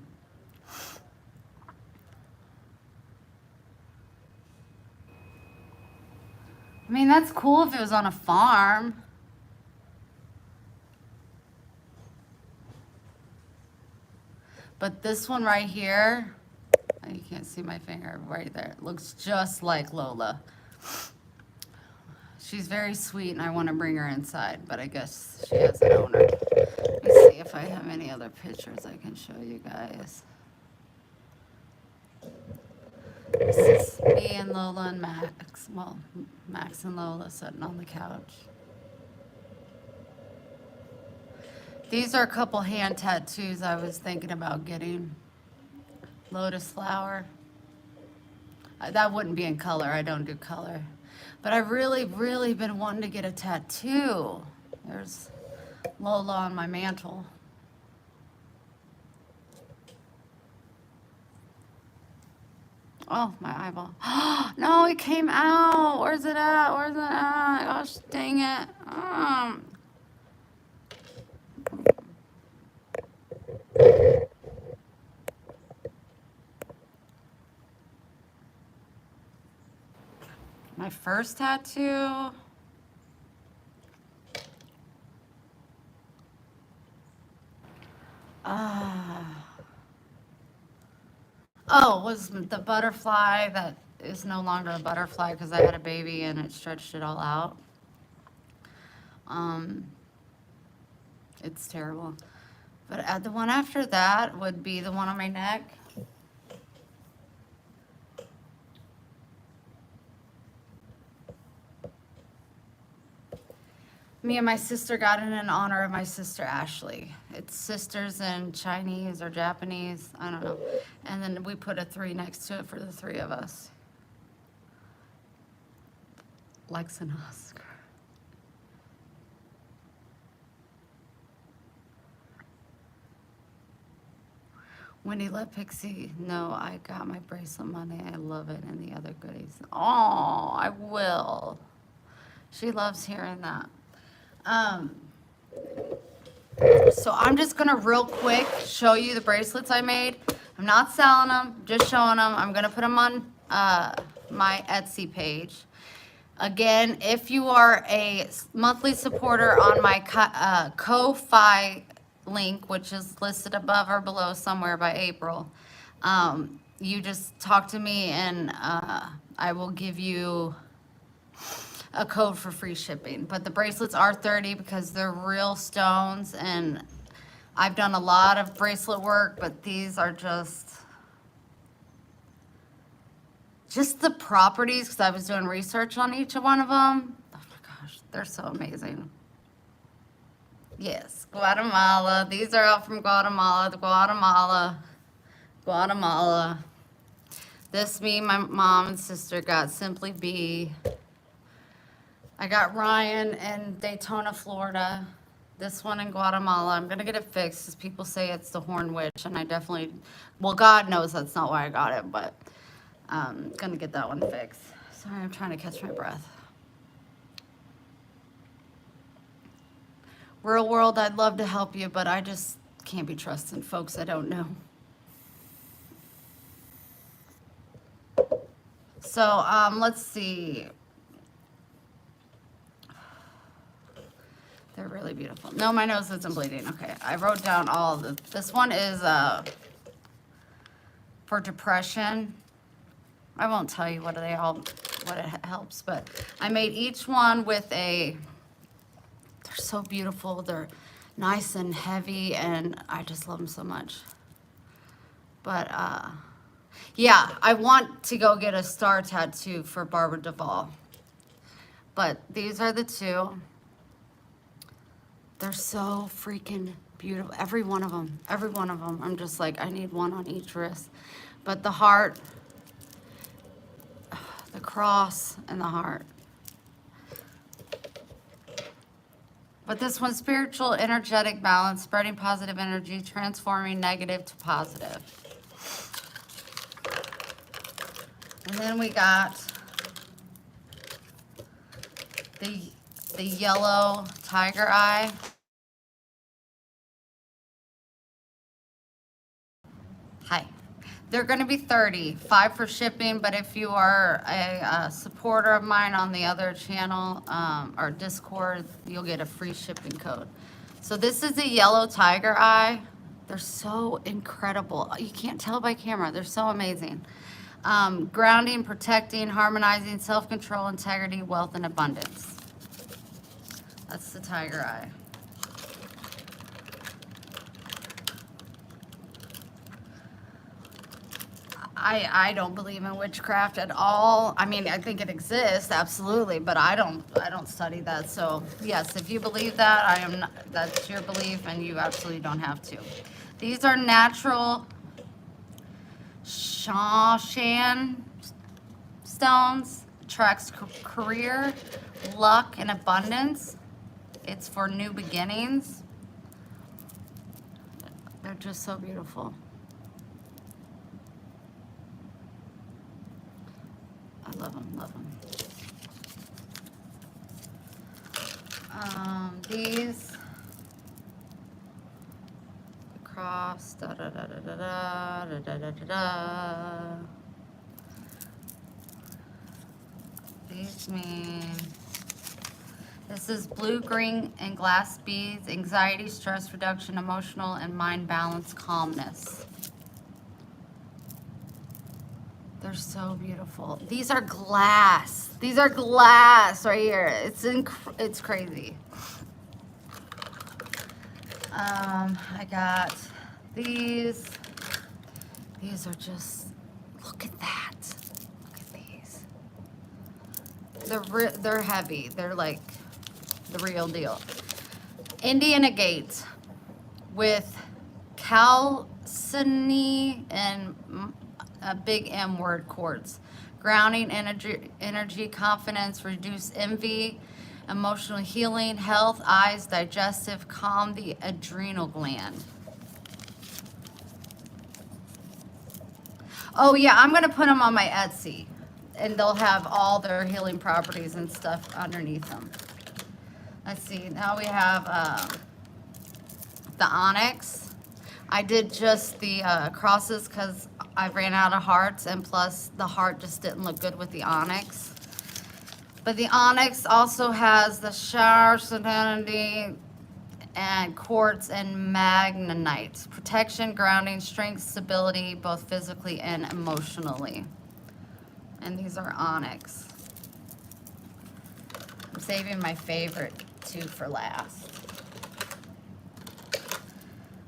I mean, that's cool if it was on a farm. But this one right here, you can't see my finger right there. It looks just like Lola. She's very sweet and I want to bring her inside, but I guess she has an owner. Let me see if I have any other pictures I can show you guys. This is me and Lola and Max. Well, Max and Lola sitting on the couch. These are a couple hand tattoos I was thinking about getting. Lotus flower. That wouldn't be in color. I don't do color. But I've really been wanting to get a tattoo. There's Lola on my mantle. Oh, my eyeball. No, it came out. Where's it at? Where's it at? Gosh, dang it. My first tattoo. Oh, was the butterfly that is no longer a butterfly because I had a baby and it stretched it all out. It's terrible. But the one after that would be the one on my neck. Me and my sister got it in honor of my sister Ashley. It's sisters in Chinese or Japanese, I don't know. And then we put a 3 next to it for the 3 of us. Lex and Oscar. Wendy, let Pixie know I got my bracelet money. I love it, and the other goodies. Oh, I will. She loves hearing that. So I'm just gonna real quick show you the bracelets I made. I'm not selling them, just showing them. I'm gonna put them on my Etsy page. Again, if you are a monthly supporter on my Ko-Fi link, which is listed above or below somewhere by April, you just talk to me and I will give you a code for free shipping. But the bracelets are $30 because they're real stones, and I've done a lot of bracelet work, but these are just the properties, because I was doing research on each one of them. Oh my gosh, they're so amazing. Yes, Guatemala. These are all from Guatemala. This me, my mom and sister got Simply Be. I got Ryan in Daytona, Florida. This one in Guatemala. I'm going to get it fixed because people say it's the horn witch. And I definitely, well, God knows that's not why I got it. But I'm going to get that one fixed. Sorry, I'm trying to catch my breath. Real world, I'd love to help you, but I just can't be trusting folks I don't know. So, let's see. They're really beautiful. No, my nose isn't bleeding. Okay, I wrote down all the, this one is for depression. I won't tell you what it helps, but I made each one with a, they're so beautiful. They're nice and heavy, and I just love them so much. But, yeah, I want to go get a star tattoo for Barbara Duvall. But these are the two. They're so freaking beautiful. Every one of them. Every one of them. I'm just like, I need one on each wrist. But the heart, the cross, and the heart. But this one's spiritual, energetic balance, spreading positive energy, transforming negative to positive. And then we got the yellow tiger eye. Hi. They're going to be $30, $5 for shipping, but if you are a supporter of mine on the other channel or Discord, you'll get a free shipping code. So this is a yellow tiger eye. They're so incredible. You can't tell by camera. They're so amazing. Grounding, protecting, harmonizing, self-control, integrity, wealth, and abundance. That's the tiger eye. I don't believe in witchcraft at all. I mean, I think it exists, absolutely, but I don't study that. So yes, if you believe that, that's your belief, and you absolutely don't have to. These are natural Shan stones. Attracts career, luck, and abundance. It's for new beginnings. They're just so beautiful. I love them, love them. These cross, da da da da da da da da da da. These mean, this is blue, green, and glass beads, anxiety, stress reduction, emotional and mind balance, calmness. They're so beautiful. These are glass. These are glass right here. It's crazy. I got these. These are just, look at that. Look at these. They're heavy. They're like the real deal. Indian agate with calciny and a big M word quartz. Grounding, energy, confidence, reduce envy, emotional healing, health, eyes, digestive, calm the adrenal gland. Oh yeah, I'm gonna put them on my Etsy, and they'll have all their healing properties and stuff underneath them. Let's see, now we have the onyx. I did just the crosses because I ran out of hearts, and plus the heart just didn't look good with the onyx. But the onyx also has the shower serenity and quartz and magnetite. Protection, grounding, strength, stability, both physically and emotionally. And these are onyx. I'm saving my favorite two for last.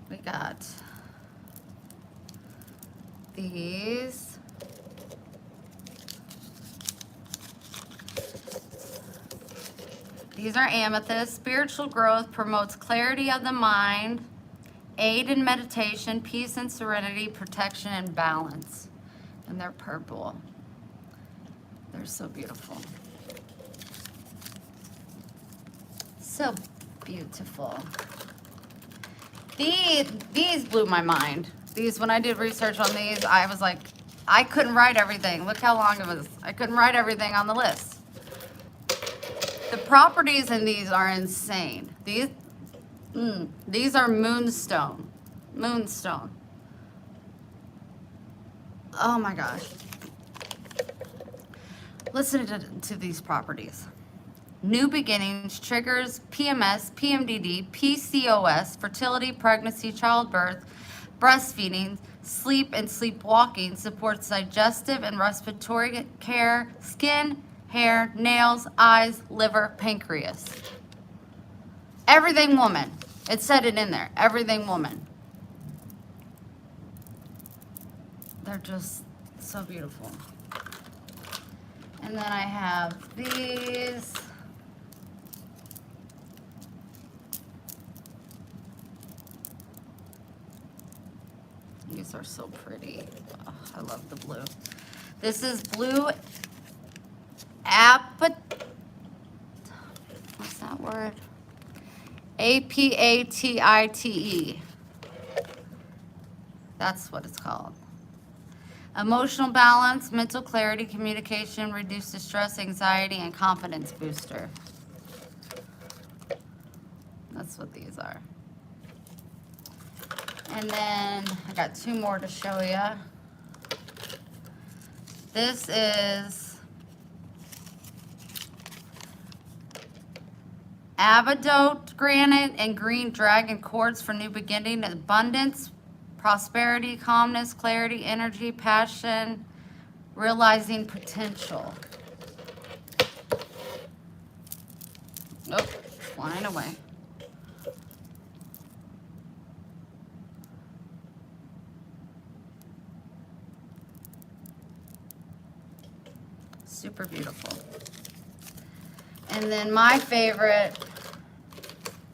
We got these. These are amethyst. Spiritual growth promotes clarity of the mind, aid in meditation, peace and serenity, protection and balance. And they're purple. They're so beautiful. So Beautiful. These blew my mind. These, when I did research on these, I was like, I couldn't write everything. Look how long it was. I couldn't write everything on the list. The properties in these are insane. These are moonstone. Moonstone. Oh my gosh. Listen to these properties. New beginnings, triggers PMS, PMDD, PCOS, fertility, pregnancy, childbirth, breastfeeding, sleep and sleepwalking, supports digestive and respiratory care, skin, hair, nails, eyes, liver, pancreas. Everything woman. It said it in there. Everything woman. They're just so beautiful. And then I have these. These are so pretty. Oh, I love the blue. This is blue what's that word? Apatite. That's what it's called. Emotional balance, mental clarity, communication, reduced stress, anxiety, and confidence booster. That's what these are. And then I got two more to show you. This is Abadote granite and green dragon quartz for new beginning, abundance, prosperity, calmness, clarity, energy, passion, realizing potential. Oh, flying away. Super beautiful. And then my favorite,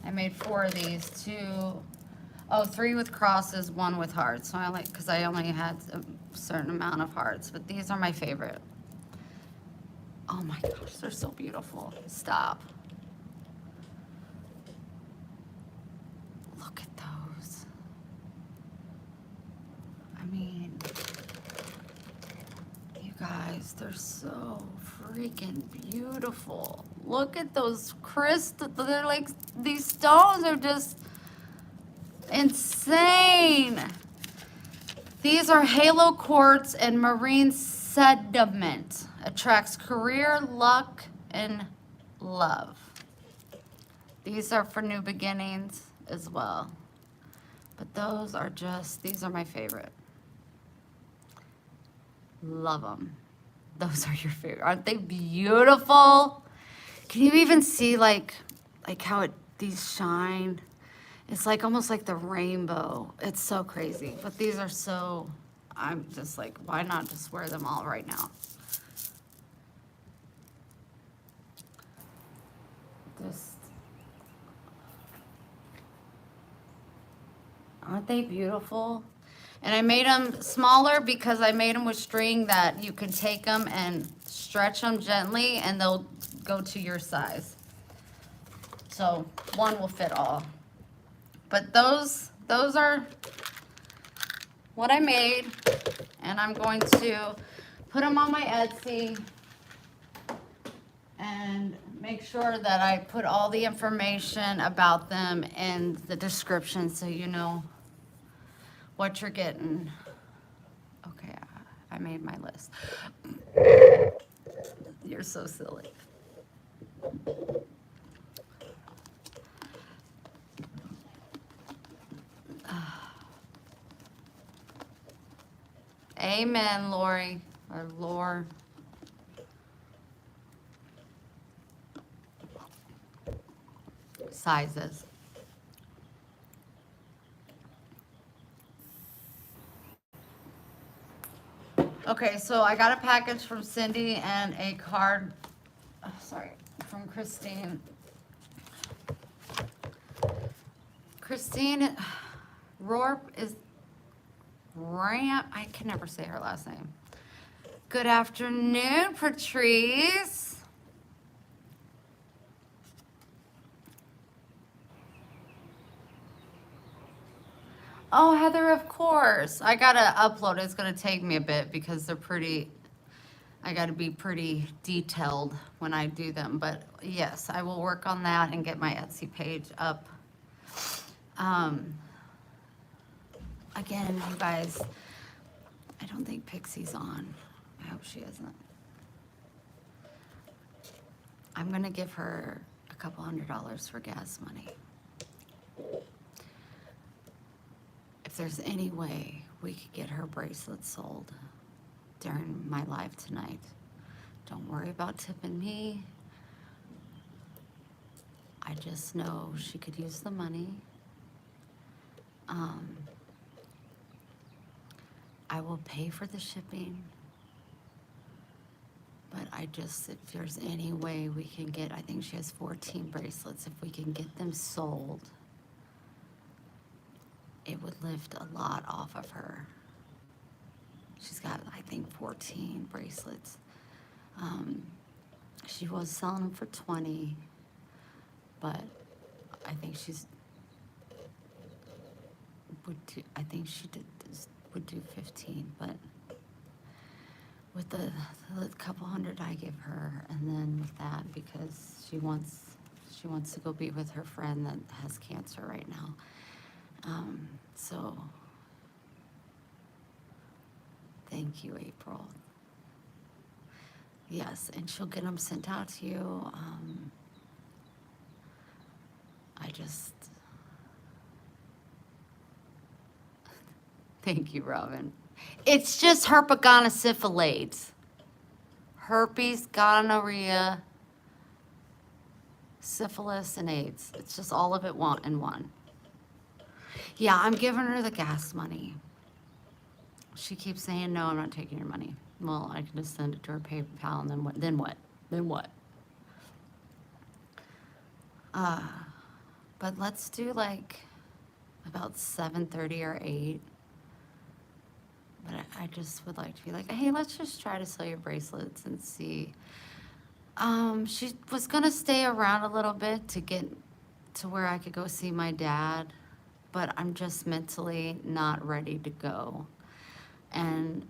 I made 4 of these, 3 with crosses, 1 with hearts. So I like, because I only had a certain amount of hearts, but these are my favorite. Oh my gosh, they're so beautiful. Stop. Look at those. I mean, you guys, they're so freaking beautiful. Look at those crystals. They're like, these stones are just insane. These are halo quartz and marine sediment. Attracts career, luck, and love. These are for new beginnings as well. But those are just, these are my favorite. Love them. Those are your favorite. Aren't they beautiful? Can you even see like how these shine? It's like almost like the rainbow. It's so crazy. But these are so, I'm just like, why not just wear them all right now? Just, aren't they beautiful? And I made them smaller because I made them with string that you can take them and stretch them gently and they'll go to your size. So one will fit all. But those are what I made, and I'm going to put them on my Etsy and make sure that I put all the information about them in the description so you know what you're getting. Okay, I made my list. You're so silly. Amen, Lori, or Lore. Sizes. Okay, so I got a package from Cindy and a card, from Christine. Christine Rourp is Ramp. I can never say her last name. Good afternoon, Patrice. Oh, Heather, of course. I gotta upload. It's gonna take me a bit because they're pretty, I gotta be pretty detailed when I do them. But yes, I will work on that and get my Etsy page up. Um, Again, you guys, I don't think Pixie's on. I hope she isn't. I'm gonna give her a couple $100 for gas money. If there's any way we could get her bracelet sold during my live tonight, don't worry about tipping me. I just know she could use the money. I will pay for the shipping. But I just, if there's any way we can get, I think she has 14 bracelets. If we can get them sold, it would lift a lot off of her. She's got, I think, 14 bracelets. She was selling them for 20, but I think I think she would do 15, but with the couple hundred I give her, and then with that, because she wants to go be with her friend that has cancer right now. So thank you, April. Yes, and she'll get them sent out to you. I just thank you, Robin. It's just herpes, herpes, gonorrhea, syphilis, and AIDS. It's just all of it in one. Yeah, I'm giving her the gas money. She keeps saying, no, I'm not taking your money. Well, I can just send it to her PayPal, and then what? Then what? But let's do like about 7:30 or 8. But I just would like to be like, hey, let's just try to sell your bracelets and see. She was gonna stay around a little bit to get to where I could go see my dad, but I'm just mentally not ready to go. And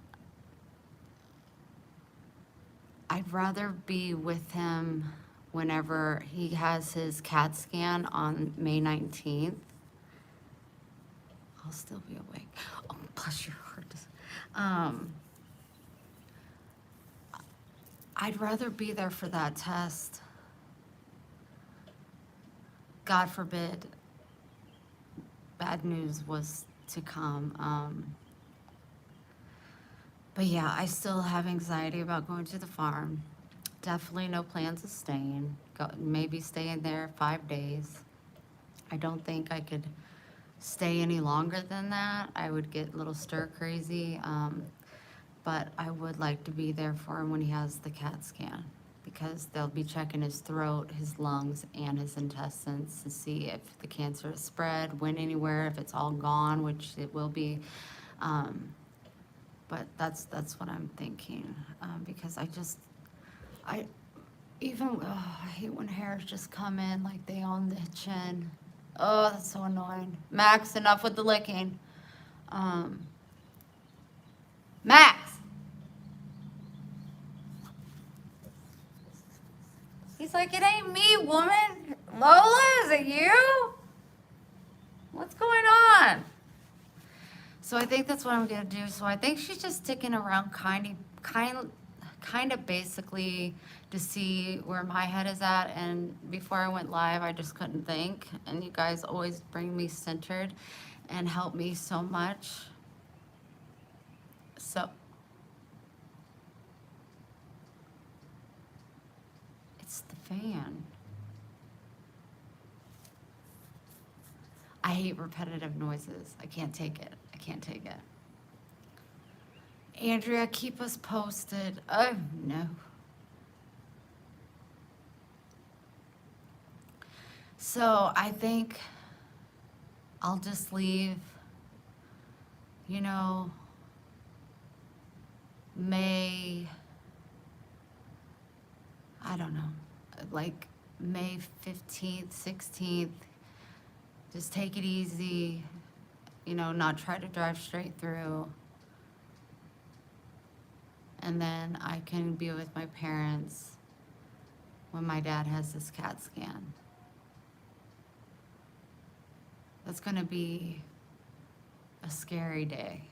I'd rather be with him whenever he has his CAT scan on May 19th. I'll still be awake. Oh, bless your heart. I'd rather be there for that test. God forbid bad news was to come. But yeah, I still have anxiety about going to the farm. Definitely no plans of staying. Maybe staying there 5 days. I don't think I could stay any longer than that. I would get a little stir crazy. But I would like to be there for him when he has the CAT scan, because they'll be checking his throat, his lungs, and his intestines to see if the cancer is spread, went anywhere, if it's all gone, which it will be. But that's what I'm thinking, because I hate when hairs just come in like they own the chin. Oh, that's so annoying. Max, enough with the licking. Max! He's like, it ain't me, woman. Lola, is it you? What's going on? So I think that's what I'm gonna do. So I think she's just sticking around kind of basically to see where my head is at. And before I went live, I just couldn't think. And you guys always bring me centered and help me so much. So it's the fan. I hate repetitive noises. I can't take it. I can't take it. Andrea, keep us posted. Oh, no. So I think I'll just leave, May, I don't know, like May 15th, 16th. Just take it easy. you know, not try to drive straight through. And then I can be with my parents when my dad has this CAT scan. That's gonna be a scary day.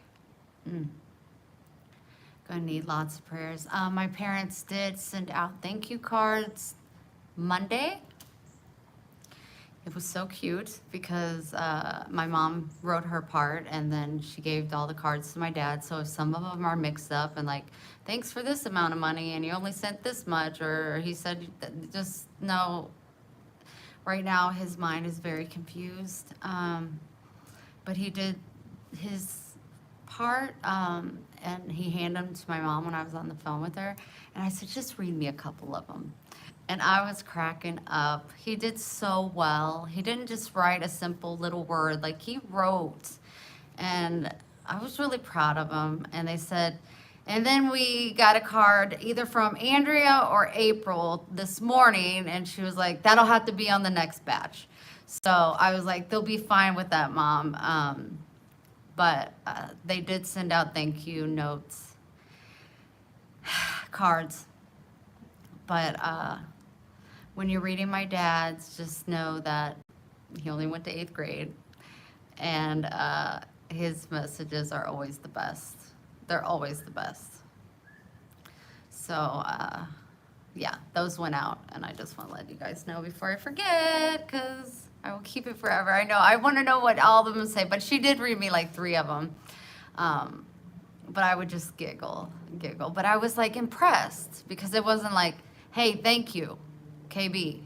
Gonna need lots of prayers. My parents did send out thank you cards Monday. It was so cute because my mom wrote her part and then she gave all the cards to my dad. So if some of them are mixed up and like, thanks for this amount of money and you only sent this much, or he said, just know, right now his mind is very confused. But he did his part and he handed them to my mom when I was on the phone with her. And I said, just read me a couple of them. And I was cracking up. He did so well. He didn't just write a simple little word, like he wrote. And I was really proud of him. And they said, and then we got a card either from Andrea or April this morning. And she was like, that'll have to be on the next batch. So I was like, they'll be fine with that, Mom. But they did send out thank you notes, cards. But when you're reading my dad's, just know that he only went to 8th grade. And his messages are always the best. They're always the best. So, yeah, those went out. And I just want to let you guys know before I forget, because I will keep it forever. I know. I want to know what all of them say. But she did read me like 3 of them. But I would just giggle. But I was like impressed because it wasn't like, hey, thank you, KB.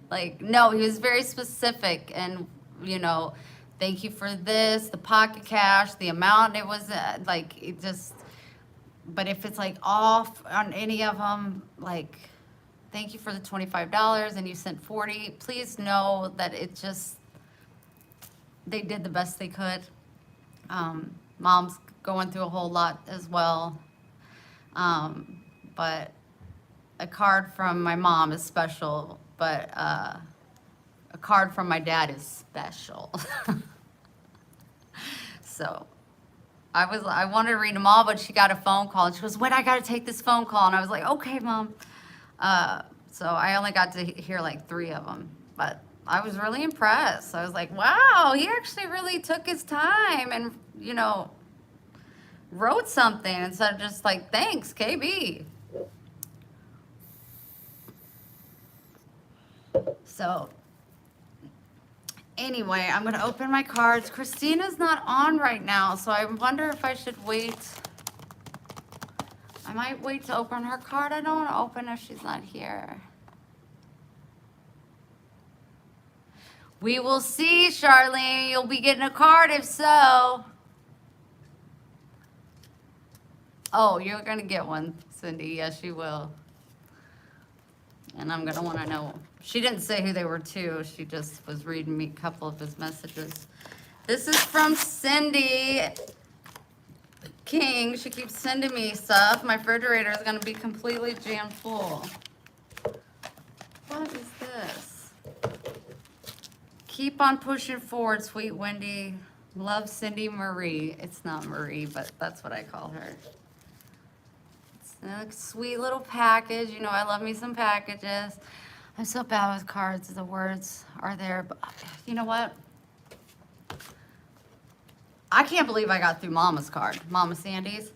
Like, no, he was very specific and, you know, thank you for this, the pocket cash, the amount. It was like, it just, but if it's like off on any of them, like, thank you for the $25 and you sent 40, please know that it just, they did the best they could. Mom's going through a whole lot as well. But a card from my mom is special, but a card from my dad is special. So I wanted to read them all, but she got a phone call and she goes, "When I got to take this phone call?" And I was like, "Okay, Mom." So I only got to hear like 3 of them, but I was really impressed. I was like, wow, he actually really took his time and, you know, wrote something instead of just like, thanks, KB. So anyway, I'm going to open my cards. Christina's not on right now, so I wonder if I should wait. I might wait to open her card. I don't want to open if she's not here. We will see, Charlene. You'll be getting a card if so. Oh, you're going to get one, Cindy. Yes, you will. And I'm going to want to know. She didn't say who they were to. She just was reading me a couple of his messages. This is from Cindy King. She keeps sending me stuff. My refrigerator is going to be completely jammed full. What is this? Keep on pushing forward, sweet Wendy. Love, Cindy Marie. It's not Marie, but that's what I call her. It's a sweet little package. You know, I love me some packages. I'm so bad with cards. The words are there. But you know what? I can't believe I got through Mama's card, Mama Sandy's.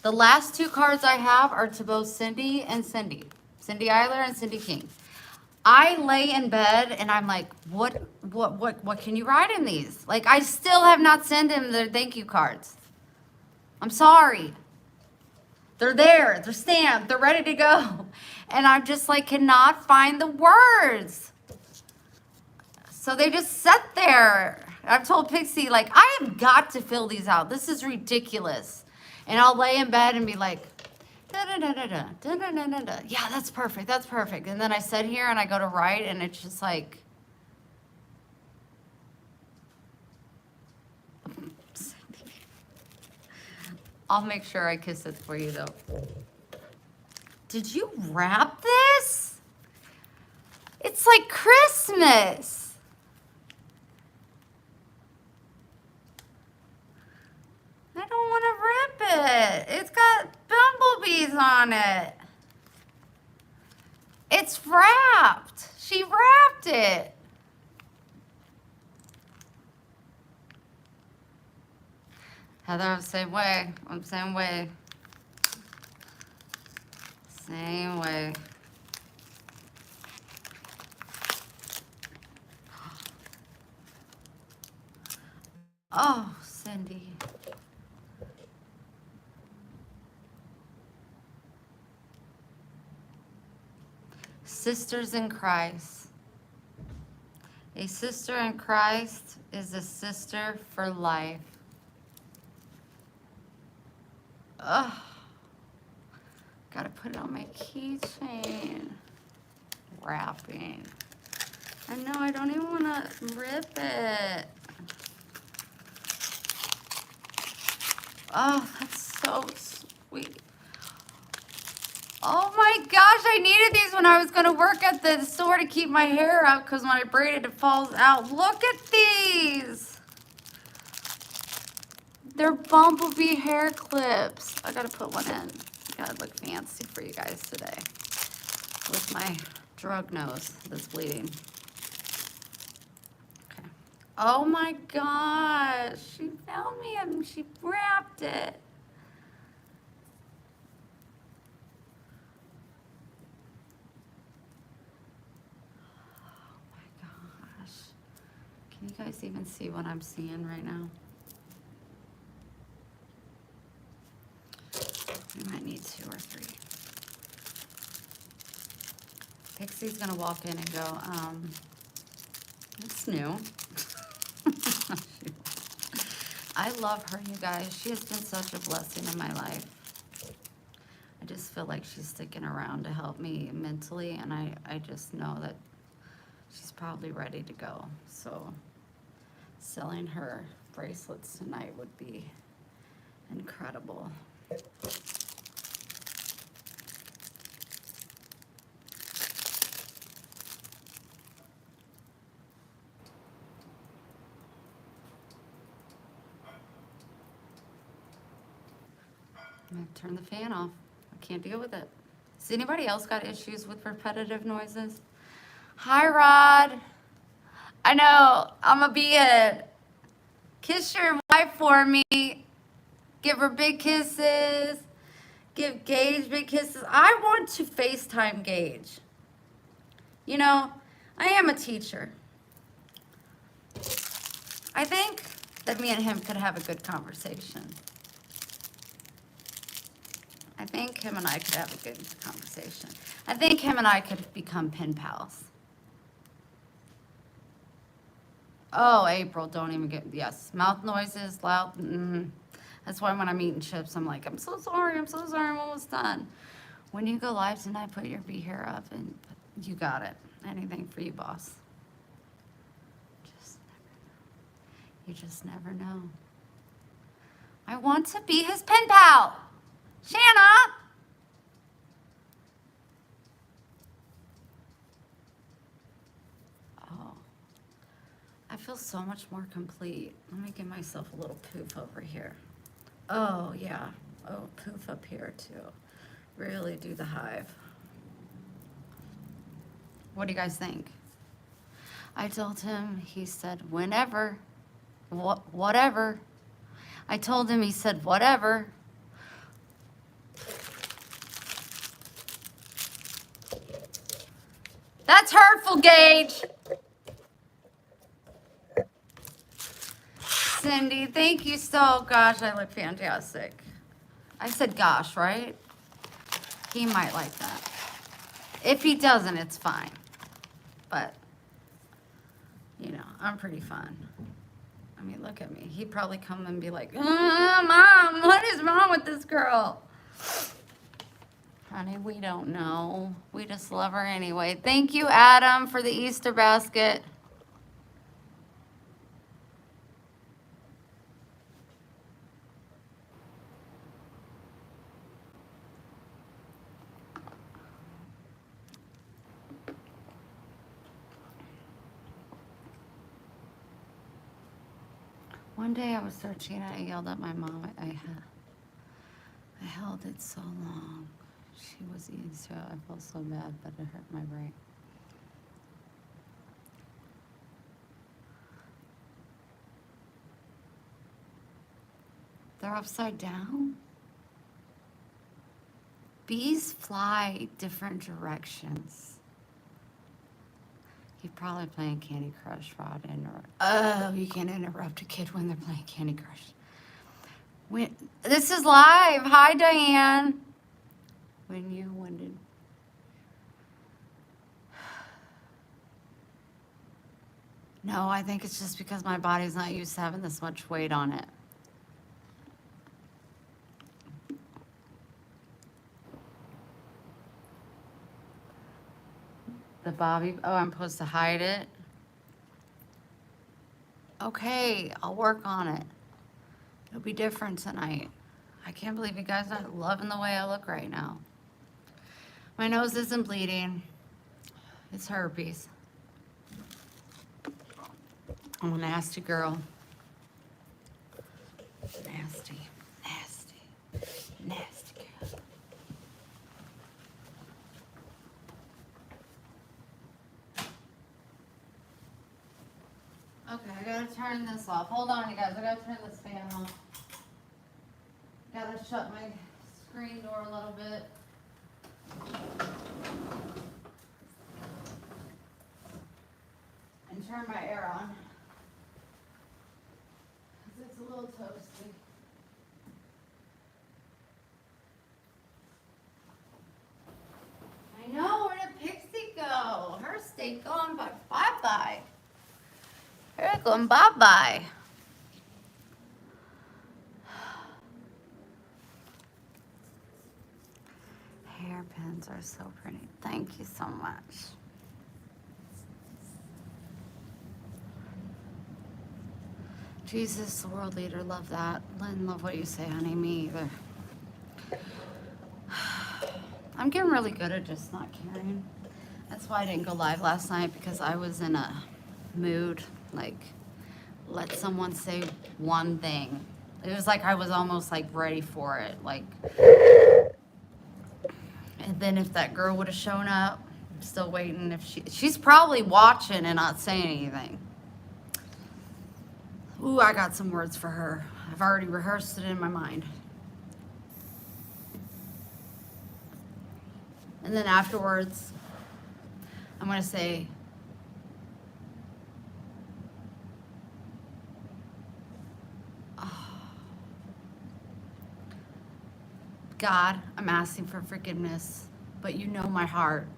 The last 2 cards I have are to both Cindy and Cindy. Cindy Eiler and Cindy King. I lay in bed and I'm like, what can you write in these? Like, I still have not sent him the thank you cards. I'm sorry. They're there, they're stamped, they're ready to go. And I'm just like, cannot find the words. So they just sat there. I've told Pixie, like, I have got to fill these out. This is ridiculous. And I'll lay in bed and be like, da-da-da-da-da, da-da-da-da-da. Yeah, that's perfect, that's perfect. And then I sit here and I go to write and it's just like, I'll make sure I kiss it for you though. Did you wrap this? It's like Christmas. on it. It's wrapped. She wrapped it. Heather, I'm the same way. I'm the same way. Same way. Oh, Cindy. Sisters in Christ. A sister in Christ is a sister for life. Ugh. Gotta put it on my keychain. Wrapping. I know, I don't even want to rip it. Oh, that's so sweet. Oh my gosh, I needed these when I was going to work at the store to keep my hair up because when I braid it, it falls out. Look at these. They're bumblebee hair clips. I got to put one in. I got to look fancy for you guys today with my drug nose that's bleeding. Okay. Oh my gosh, she found me and she wrapped it. Can you guys even see what I'm seeing right now? We might need 2 or 3. Pixie's gonna walk in and go, it's new. I love her, you guys. She has been such a blessing in my life. I just feel like she's sticking around to help me mentally, and I just know that she's probably ready to go. So selling her bracelets tonight would be incredible. I'm gonna turn the fan off. I can't deal with it. Has anybody else got issues with repetitive noises? Hi, Rod. I know, I'm gonna be it. Kiss your wife for me. Give her big kisses. Give Gage big kisses. I want to FaceTime Gage. You know, I am a teacher. I think that me and him could have a good conversation. I think him and I could have a good conversation. I think him and I could become pen pals. Oh, April, don't even get, yes. Mouth noises, loud. That's why when I'm eating chips, I'm like, I'm so sorry, I'm almost done. When you go live tonight, put your be here up and you got it. Anything for you, boss. You just never know. I want to be his pen pal. Shanna! Oh, I feel so much more complete. Let me give myself a little poof over here. Oh, yeah. Oh, poof up here, too. Really do the hive. What do you guys think? I told him, he said, whenever. Whatever. I told him, he said, whatever. That's hurtful, Gage. Cindy, thank you so, gosh, I look fantastic. I said gosh, right? He might like that. If he doesn't, it's fine. But, you know, I'm pretty fun. I mean, look at me. He'd probably come and be like, Mom, what is wrong with this girl? Honey, we don't know. We just love her anyway. Thank you, Adam, for the Easter basket. One day I was searching and I yelled at my mom. I held it so long. She was eating, so I felt so bad, but it hurt my brain. They're upside down. Bees fly different directions. He's probably playing Candy Crush, Rod. Oh, you can't interrupt a kid when they're playing Candy Crush. This is live. Hi, Diane. When did... No, I think it's just because my body's not used to having this much weight on it. The bobby, oh, I'm supposed to hide it? Okay, I'll work on it. It'll be different tonight. I can't believe you guys aren't loving the way I look right now. My nose isn't bleeding. It's herpes. I'm a nasty girl. Nasty, nasty, nasty girl. Okay, I gotta turn this off. Hold on, you guys. I gotta turn this fan off. Gotta shut my screen door a little bit. And turn my air on. Because it's a little toasty. I know, where did Pixie go? Her stayed gone, but bye-bye. Her going bye-bye. Hairpins are so pretty. Thank you so much. Jesus, the world leader, love that. Lynn, love what you say, honey. Me either. I'm getting really good at just not caring. That's why I didn't go live last night, because I was in a mood, like, let someone say one thing. It was like I was almost like ready for it, like, and then if that girl would have shown up, I'm still waiting. If she's probably watching and not saying anything. Ooh, I got some words for her. I've already rehearsed it in my mind. And then afterwards, I'm gonna say, oh, God, I'm asking for forgiveness, but you know my heart.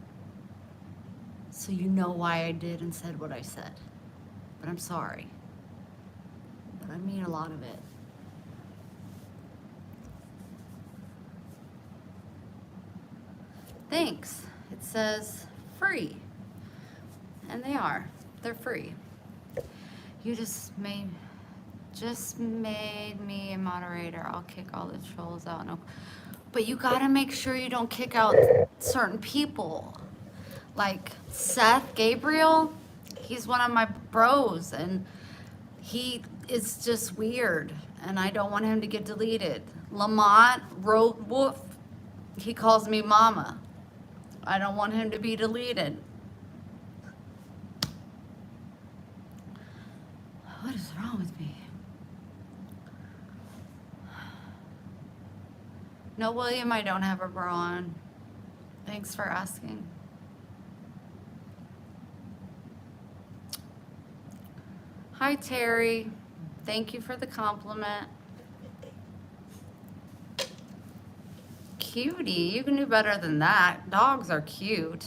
So you know why I did and said what I said. But I'm sorry. But I mean a lot of it. Thanks. It says free. And they are. They're free. You just made me a moderator. I'll kick all the trolls out. No. But you gotta make sure you don't kick out certain people. Like Seth Gabriel, he's one of my bros, and he is just weird, and I don't want him to get deleted. Lamont Road Wolf, he calls me mama. I don't want him to be deleted. What is wrong with me? No, William, I don't have a bra on. Thanks for asking. Hi, Terry. Thank you for the compliment. Cutie, you can do better than that. Dogs are cute.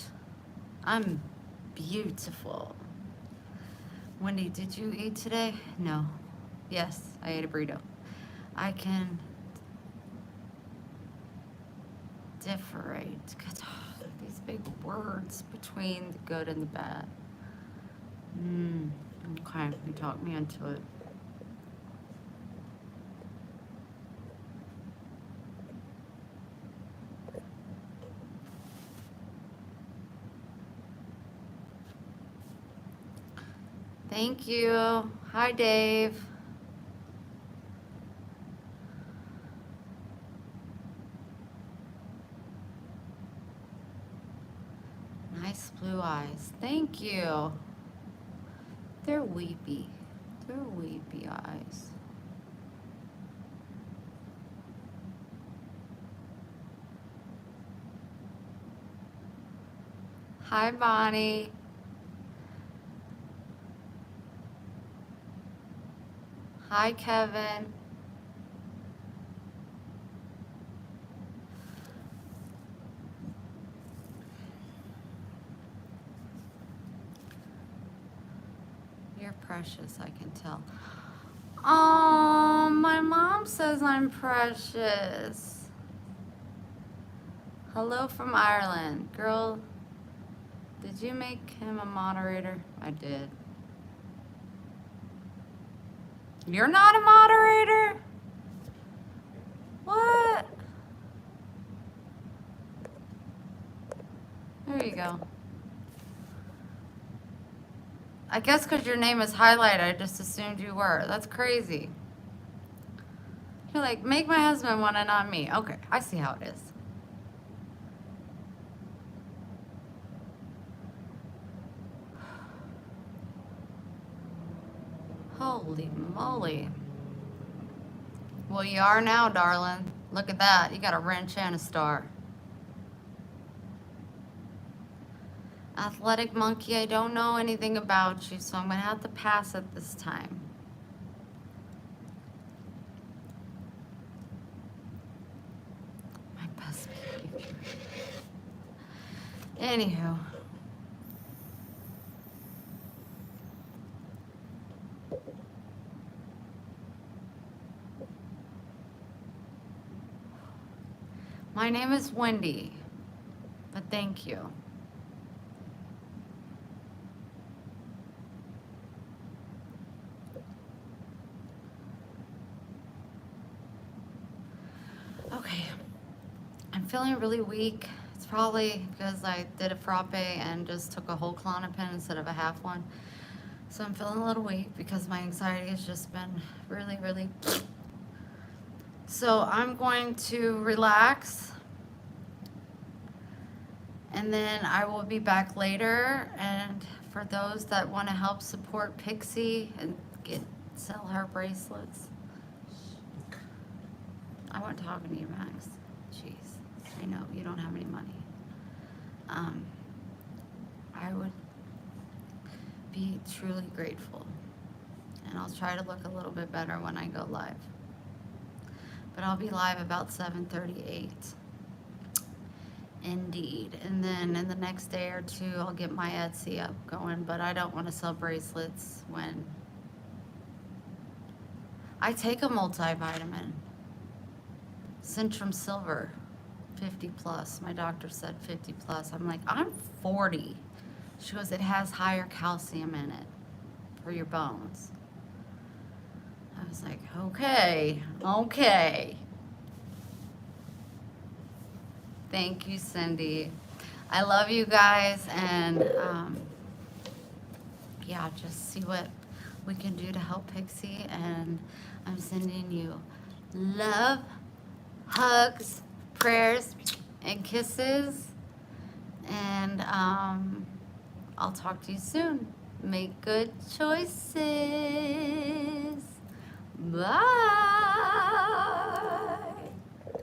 I'm beautiful. Wendy, did you eat today? No. Yes, I ate a burrito. I can differentiate. These big words between the good and the bad. Okay, you talked me into it. Thank you. Hi, Dave. Nice blue eyes. Thank you. They're weepy. They're weepy eyes. Hi, Bonnie. Hi, Kevin. You're precious, I can tell. Oh, my mom says I'm precious. Hello from Ireland. Girl, did you make him a moderator? I did. You're not a moderator? What? There you go. I guess because your name is highlighted, I just assumed you were. That's crazy. You're like, make my husband one and not me. Okay, I see how it is. Holy moly. Well, you are now, darling. Look at that. You got a wrench and a star. Athletic monkey, I don't know anything about you, so I'm going to have to pass it this time. My best behavior. Anywho. My name is Wendy, but thank you. Okay, I'm feeling really weak. It's probably because I did a frappe and just took a whole Klonopin instead of a half one. So I'm feeling a little weak because my anxiety has just been really, really... So I'm going to relax, and then I will be back later. And for those that want to help support Pixie and sell her bracelets, I wasn't talking to you, Max. Jeez, I know you don't have any money. I would be truly grateful, and I'll try to look a little bit better when I go live. But I'll be live about 7:38. Indeed. And then in the next day or two, I'll get my Etsy up going. But I don't want to sell bracelets when I take a multivitamin. Centrum Silver, 50 plus. My doctor said 50 plus. I'm like, I'm 40. She goes, it has higher calcium in it for your bones. I was like, okay, okay. Thank you, Cindy. I love you guys, and yeah, just see what we can do to help Pixie, and I'm sending you love, hugs, prayers, and kisses, and I'll talk to you soon. Make good choices. Bye.